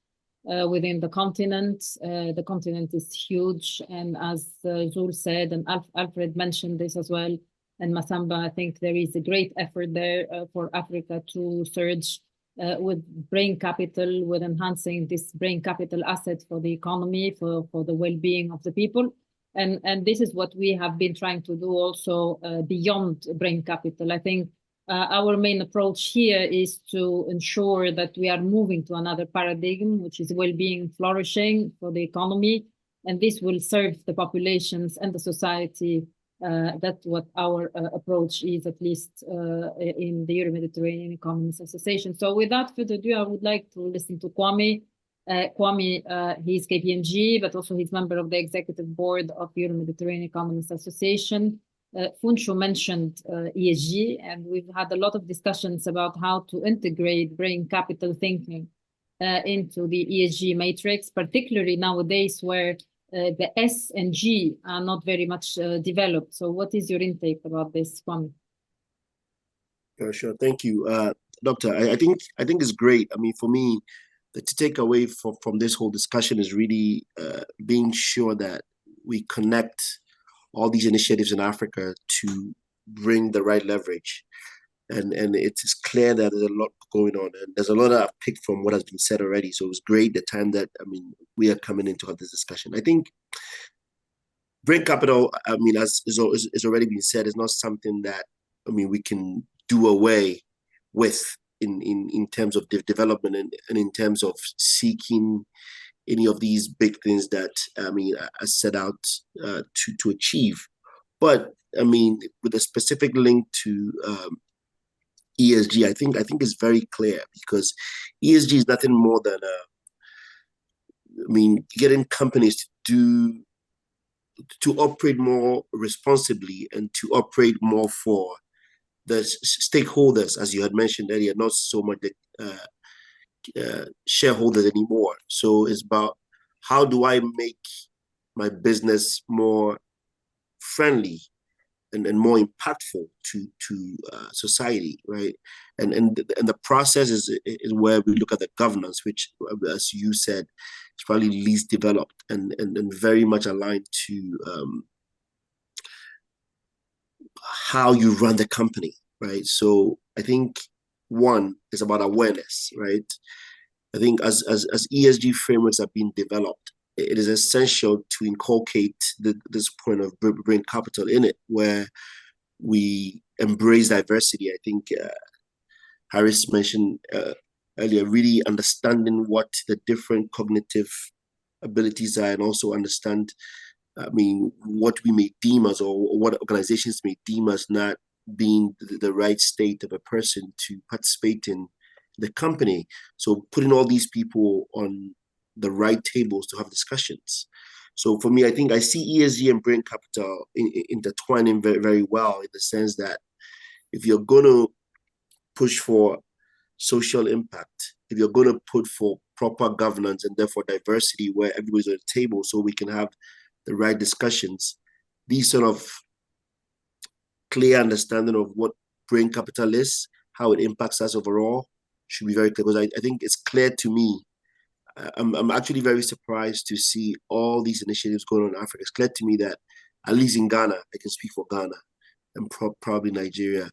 within the continent. The continent is huge. And as Zul said, and Alfred mentioned this as well, and Masamba, I think there is a great effort there for Africa to surge with brain capital, with enhancing this brain capital asset for the economy, for the well-being of the people. And this is what we have been trying to do also beyond brain capital. I think our main approach here is to ensure that we are moving to another paradigm, which is well-being, flourishing for the economy. And this will serve the populations and the society. That's what our approach is, at least in the Euro-Mediterranean Economics Association. So without further ado, I would like to listen to Kwame. Kwame, he's KPMG, but also he's member of the executive board of the Euro-Mediterranean Economics Association. Funcho mentioned ESG, and we've had a lot of discussions about how to integrate brain capital thinking into the ESG matrix, particularly nowadays where the S and G are not very much developed. So what is your intake about this, Kwame? Sure. Thank you, Doctor. I think it's great. I mean, for me, the takeaway from this whole discussion is really being sure that we connect all these initiatives in Africa to bring the right leverage. And it is clear that there's a lot going on, and there's a lot I've picked from what has been said already. So it's great the time that, I mean, we are coming in to have this discussion. I think brain capital, I mean, as is already been said, is not something that, I mean, we can do away with in terms of development and in terms of seeking any of these big things that, I mean, are set out to achieve. But I mean, with a specific link to ESG, I think it's very clear, because ESG is nothing more than I mean, getting companies to operate more responsibly and to operate more for the stakeholders, as you had mentioned earlier, not so much the shareholders anymore. So it's about, how do I make my business more friendly and more impactful to society, right? And the process is where we look at the governance, which, as you said, is probably least developed and very much aligned to how you run the company, right? So I think one is about awareness, right? I think as ESG frameworks are being developed, it is essential to inculcate this point of brain capital in it, where we embrace diversity. I think Harris mentioned earlier, really understanding what the different cognitive abilities are, and also understand, I mean, what we may deem as, or what organizations may deem as not being the right state of a person to participate in the company. So putting all these people on the right tables to have discussions. So for me, I think I see ESG and brain capital intertwining very, very well, in the sense that if you're going to push for social impact, if you're going to put for proper governance and therefore diversity, where everybody's on the table so we can have the right discussions, these sort of clear understanding of what brain capital is, how it impacts us overall, should be very clear. Because I think it's clear to me, I'm actually very surprised to see all these initiatives going on in Africa. It's clear to me that, at least in Ghana, I can speak for Ghana and probably Nigeria,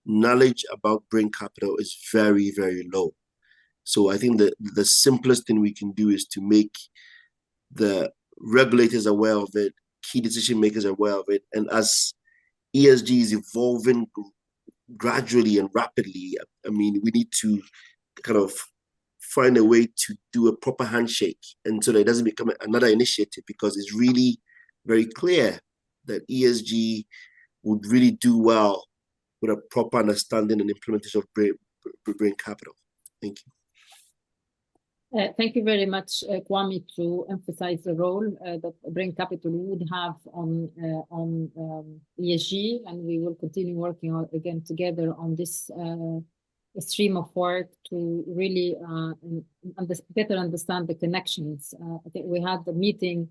knowledge about brain capital is very, very low. So I think that the simplest thing we can do is to make the regulators aware of it, key decision makers aware of it. And as ESG is evolving gradually and rapidly, I mean, we need to kind of find a way to do a proper handshake, and so that it doesn't become another initiative, because it's really very clear that ESG would really do well with a proper understanding and implementation of brain capital. Thank you. Thank you very much, Kwame, to emphasize the role that brain capital would have on ESG, and we will continue working again together on this stream of work to really better understand the connections. I think we had the meeting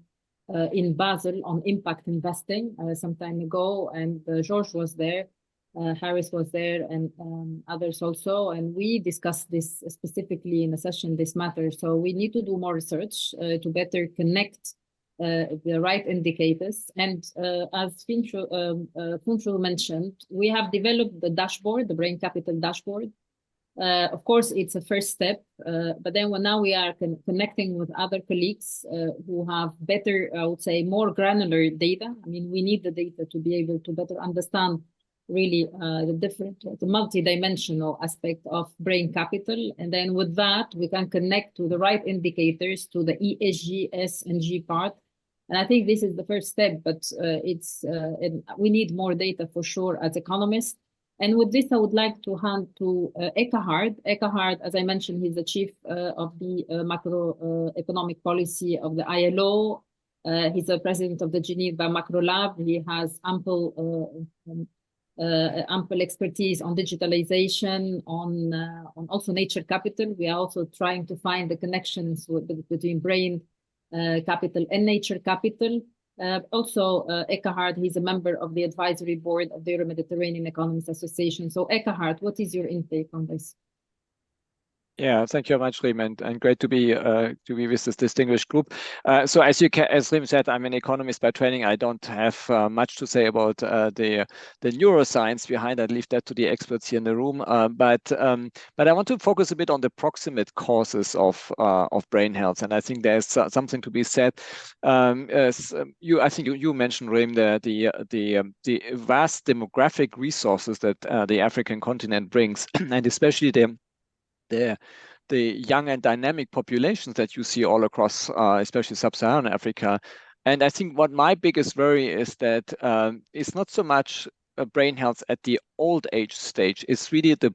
in Basel on impact investing some time ago, and George was there. Harris was there, and others also, and we discussed this specifically in a session, this matter. So we need to do more research to better connect the right indicators. And as Funcho mentioned, we have developed the dashboard, the brain capital dashboard. Of course, it's a first step, but then now we are connecting with other colleagues who have better, I would say, more granular data. I mean, we need the data to be able to better understand really the multi-dimensional aspect of brain capital. And then with that, we can connect to the right indicators to the ESG, S and G part. And I think this is the first step, but we need more data for sure as economists. And with this, I would like to hand to Eckhard. Eckhard, as I mentioned, he's the chief of the macroeconomic policy of the ILO. He's the president of the Geneva Macro Lab. He has ample expertise on digitalization, on also nature capital. We are also trying to find the connections between brain capital and nature capital. Also, Eckhard, he's a member of the advisory board of the Euro-Mediterranean Economists Association. So Eckhard, what is your intake on this? Yeah, thank you very much, Raymond, and great to be with this distinguished group. So as Raymond said, I'm an economist by training. I don't have much to say about the neuroscience behind. I leave that to the experts here in the room. But I want to focus a bit on the proximate causes of brain health, and I think there's something to be said. I think you mentioned, Raymond, the vast demographic resources that the African continent brings, and especially the young and dynamic populations that you see all across, especially sub-Saharan Africa. And I think what my biggest worry is that it's not so much brain health at the old age stage. It's really the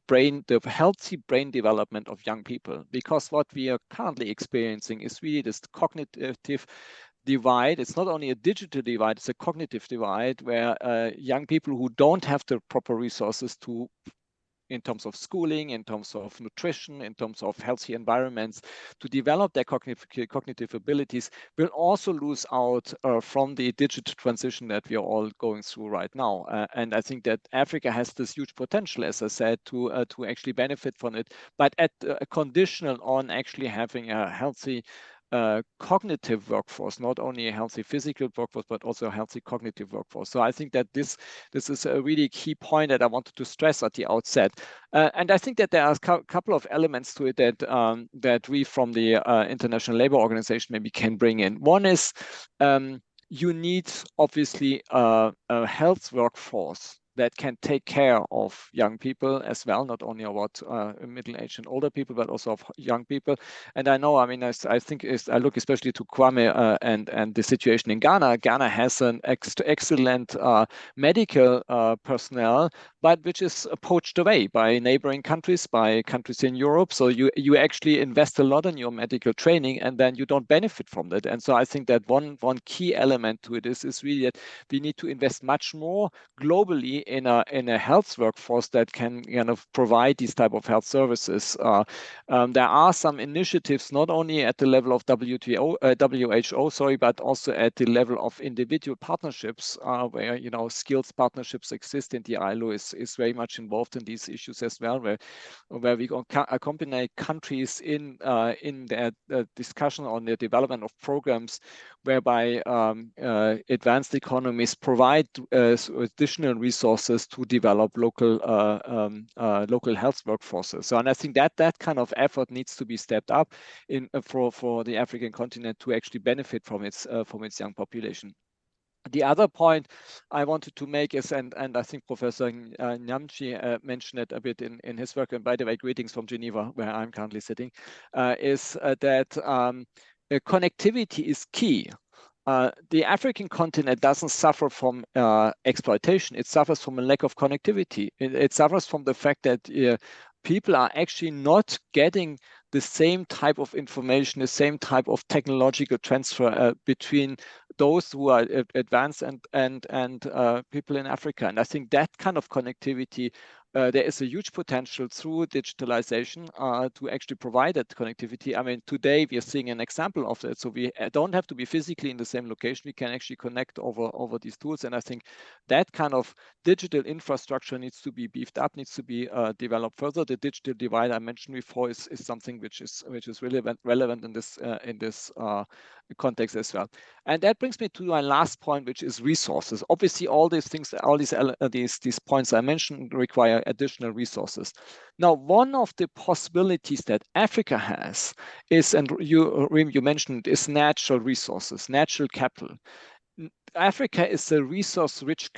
healthy brain development of young people, because what we are currently experiencing is really this cognitive divide. It's not only a digital divide, it's a cognitive divide where young people who don't have the proper resources in terms of schooling, in terms of nutrition, in terms of healthy environments, to develop their cognitive abilities, will also lose out from the digital transition that we are all going through right now. And I think that Africa has this huge potential, as I said, to actually benefit from it, but at conditional on actually having a healthy cognitive workforce, not only a healthy physical workforce, but also a healthy cognitive workforce. So I think that this is a really key point that I wanted to stress at the outset. And I think that there are a couple of elements to it that we from the International Labour Organization maybe can bring in. One is you need obviously a health workforce that can take care of young people as well, not only about middle-aged and older people, but also of young people. And I know, I mean, I think I look especially to Kwame and the situation in Ghana. Ghana has an excellent medical personnel, but which is poached away by neighboring countries, by countries in Europe. So you actually invest a lot in your medical training, and then you don't benefit from that. And so I think that one key element to it is really that we need to invest much more globally in a health workforce that can kind of provide these type of health services. There are some initiatives not only at the level of WHO, but also at the level of individual partnerships where skills partnerships exist, and the ILO is is very much involved in these issues as well, where we accompany countries in their discussion on the development of programs whereby advanced economies provide additional resources to develop local health workforces. So, and I think that kind of effort needs to be stepped up for the African continent to actually benefit from its young population. The other point I wanted to make is, and I think Professor Nyamchi mentioned it a bit in his work, and by the way, greetings from Geneva, where I'm currently sitting, is that connectivity is key. The African continent doesn't suffer from exploitation. It suffers from a lack of connectivity. It suffers from the fact that people are actually not getting the same type of information, the same type of technological transfer between those who are advanced and people in Africa. And I think that kind of connectivity, there is a huge potential through digitalization to actually provide that connectivity. I mean, today we are seeing an example of that. So we don't have to be physically in the same location. We can actually connect over these tools. And I think that kind of digital infrastructure needs to be beefed up, needs to be developed further. The digital divide I mentioned before is something which is relevant in this context as well. And that brings me to my last point, which is resources. Obviously, all these things, all these points I mentioned require additional resources. Now, one of the possibilities that Africa has is, and you mentioned, is natural resources, natural capital. Africa is a resource-rich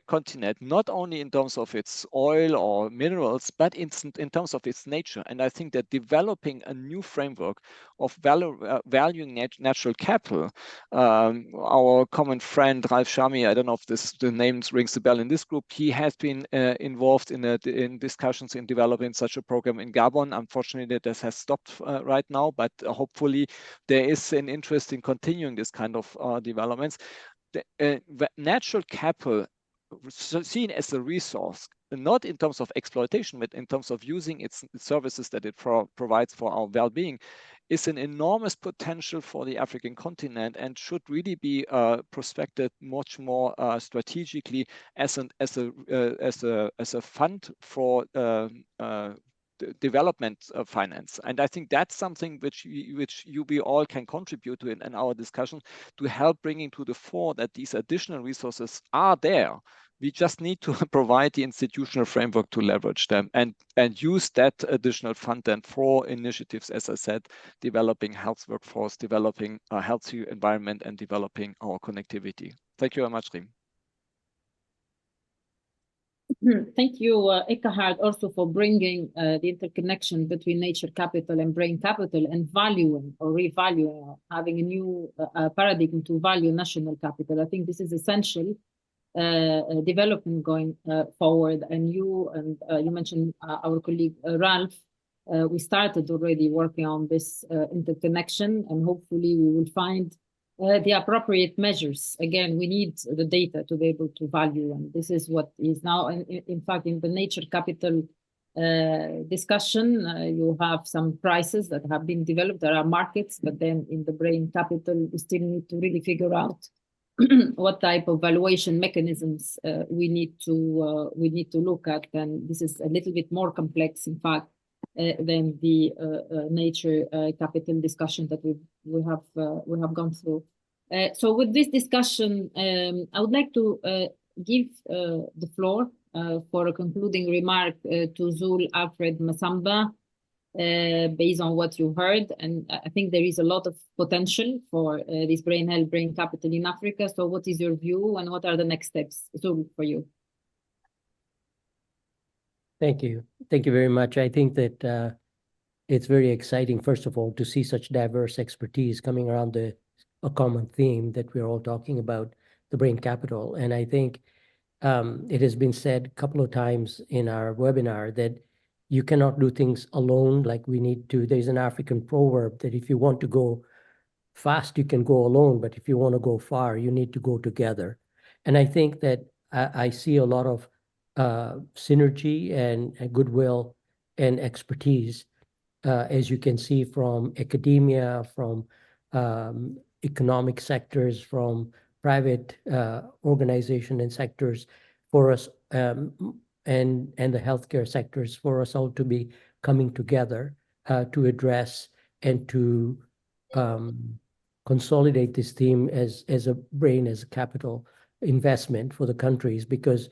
continent, not only in terms of its oil or minerals, but in terms of its nature. And I think that developing a new framework of valuing natural capital, our common friend Ralf Shami, I don't know if the name rings a bell in this group, he has been involved in discussions in developing such a program in Gabon. Unfortunately, this has stopped right now, but hopefully there is an interest in continuing this kind of developments. The natural capital seen as a resource, not in terms of exploitation, but in terms of using its services that it provides for our well-being, is an enormous potential for the African continent and should really be prospected much more strategically as a fund for development finance. And I think that's something which we all can contribute to in our discussion, to help bringing to the fore that these additional resources are there. We just need to provide the institutional framework to leverage them and use that additional fund then for initiatives, as I said, developing health workforce, developing a healthy environment, and developing our connectivity. Thank you very much, Rim. Thank you, Eckhard, also for bringing the interconnection between nature capital and brain capital and valuing or revaluing, having a new paradigm to value national capital. I think this is essential development going forward. And you mentioned our colleague Ralf. We started already working on this interconnection, and hopefully we will find the appropriate measures. Again, we need the data to be able to value, and this is what is now, in fact, in the nature capital discussion, you have some prices that have been developed. There are markets, but then in the brain capital, we still need to really figure out what type of valuation mechanisms we need to look at. And this is a little bit more complex, in fact, than the nature capital discussion that we have gone through. So with this discussion, I would like to give the floor for a concluding remark to Zul Alfred Masamba, based on what you heard. And I think there is a lot of potential for this brain health, brain capital in Africa. So what is your view and what are the next steps, Zul, for you? Thank you. Thank you very much. I think that it's very exciting, first of all, to see such diverse expertise coming around a common theme that we're all talking about, the brain capital. And I think it has been said a couple of times in our webinar that you cannot do things alone like we need to. There's an African proverb that if you want to go fast, you can go alone, but if you want to go far, you need to go together. And I think that I see a lot of synergy and goodwill and expertise, as you can see from academia, from economic sectors, from private organization and sectors, for us, and the healthcare sectors for us all to be coming together to address and to consolidate this theme as a brain, as a capital investment for the countries, because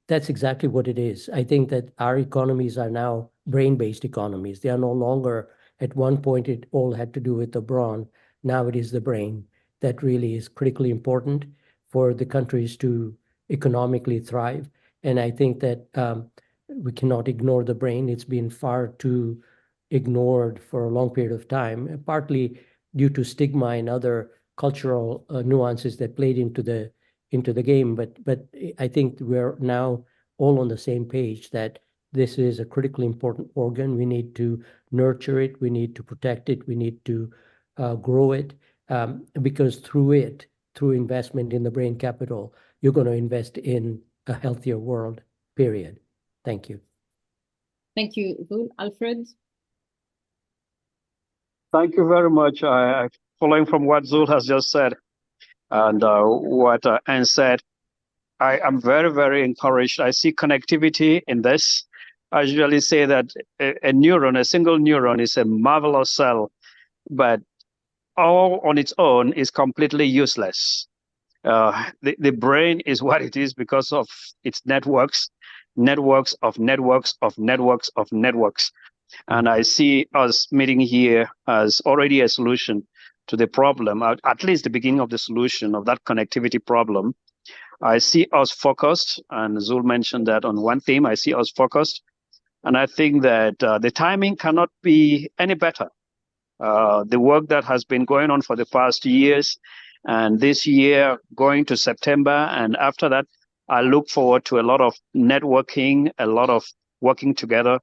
that's exactly what it is. I think that our economies are now brain-based economies. They are no longer, at one point, it all had to do with the brawn. Now it is the brain that really is critically important for the countries to economically thrive. And I think that we cannot ignore the brain. It's been far too ignored for a long period of time, partly due to stigma and other cultural nuances that played into the game. But I think we're now all on the same page that this is a critically important organ. We need to nurture it. We need to protect it. We need to grow it, because through investment in the brain capital, you're going to invest in a healthier world, period. Thank you. Thank you, Zul. Alfred? Thank you very much. Following from what Zul has just said and what Anne said, I am very, very encouraged. I see connectivity in this. I usually say that a neuron, a single neuron, is a marvelous cell, but all on its own is completely useless. The brain is what it is because of its networks of networks of networks of networks. And I see us meeting here as already a solution to the problem, at least the beginning of the solution of that connectivity problem. I see us focused, and Zul mentioned that on one theme. I see us focused, and I think that the timing cannot be any better. The work that has been going on for the past years, and this year going to September, and after that, I look forward to a lot of networking, a lot of working together,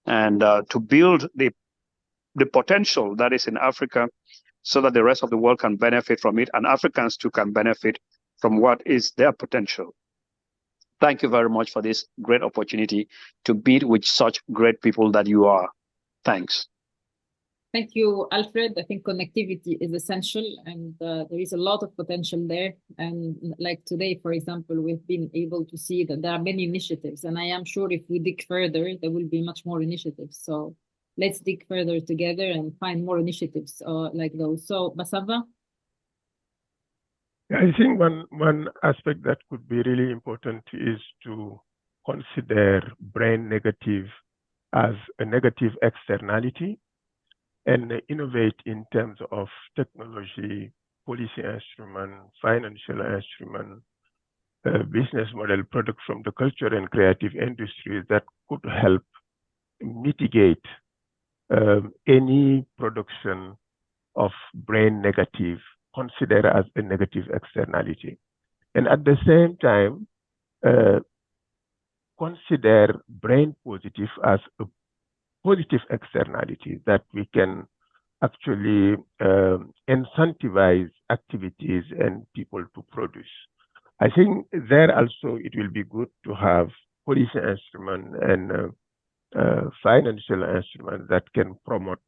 and to build the potential that is in Africa so that the rest of the world can benefit from it, and Africans too can benefit from what is their potential. Thank you very much for this great opportunity to be with such great people that you are. Thanks. Thank you, Alfred. I think connectivity is essential, and there is a lot of potential there. And like today, for example, we've been able to see that there are many initiatives, and I am sure if we dig further, there will be much more initiatives. So let's dig further together and find more initiatives like those. So, Basava? I think one aspect that could be really important is to consider brain negative as a negative externality and innovate in terms of technology, policy instrument, financial instrument, business model, product from the culture and creative industries that could help mitigate any production of brain negative considered as a negative externality. And at the same time, consider brain positive as a positive externality that we can actually incentivize activities and people to produce. I think there also it will be good to have policy instrument and financial instrument that can promote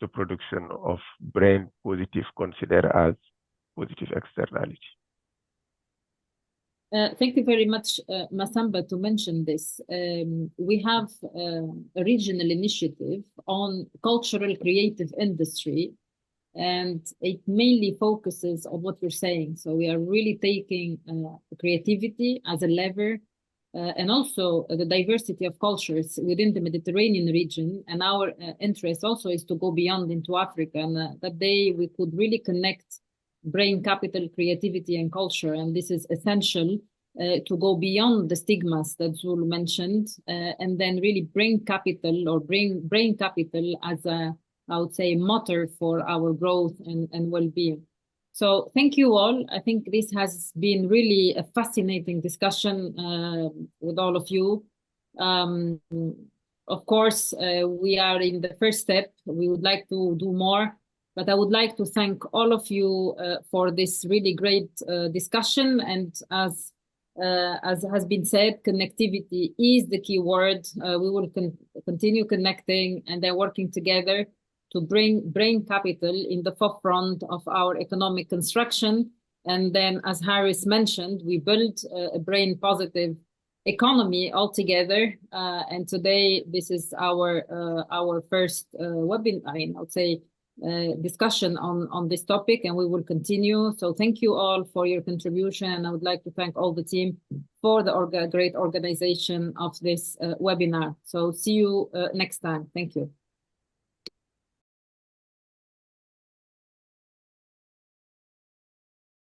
the production of brain positive considered as positive externality. Thank you very much, Masamba, to mention this. We have a regional initiative on cultural creative industry, and it mainly focuses on what you're saying. So we are really taking creativity as a lever, and also the diversity of cultures within the Mediterranean region. And our interest also is to go beyond into Africa, and that day we could really connect brain capital, creativity, and culture. And this is essential to go beyond the stigmas that Zul mentioned, and then really bring capital or bring brain capital as a, I would say, motor for our growth and well-being. So thank you all. I think this has been really a fascinating discussion with all of you. Of course, we are in the first step. We would like to do more, but I would like to thank all of you for this really great discussion. And as has been said, connectivity is the key word. We will continue connecting and then working together to bring brain capital in the forefront of our economic construction. And then, as Harris mentioned, we build a brain positive economy altogether. And today, this is our first webinar, I would say, discussion on this topic, and we will continue. So thank you all for your contribution, and I would like to thank all the team for the great organization of this webinar. So see you next time. Thank you.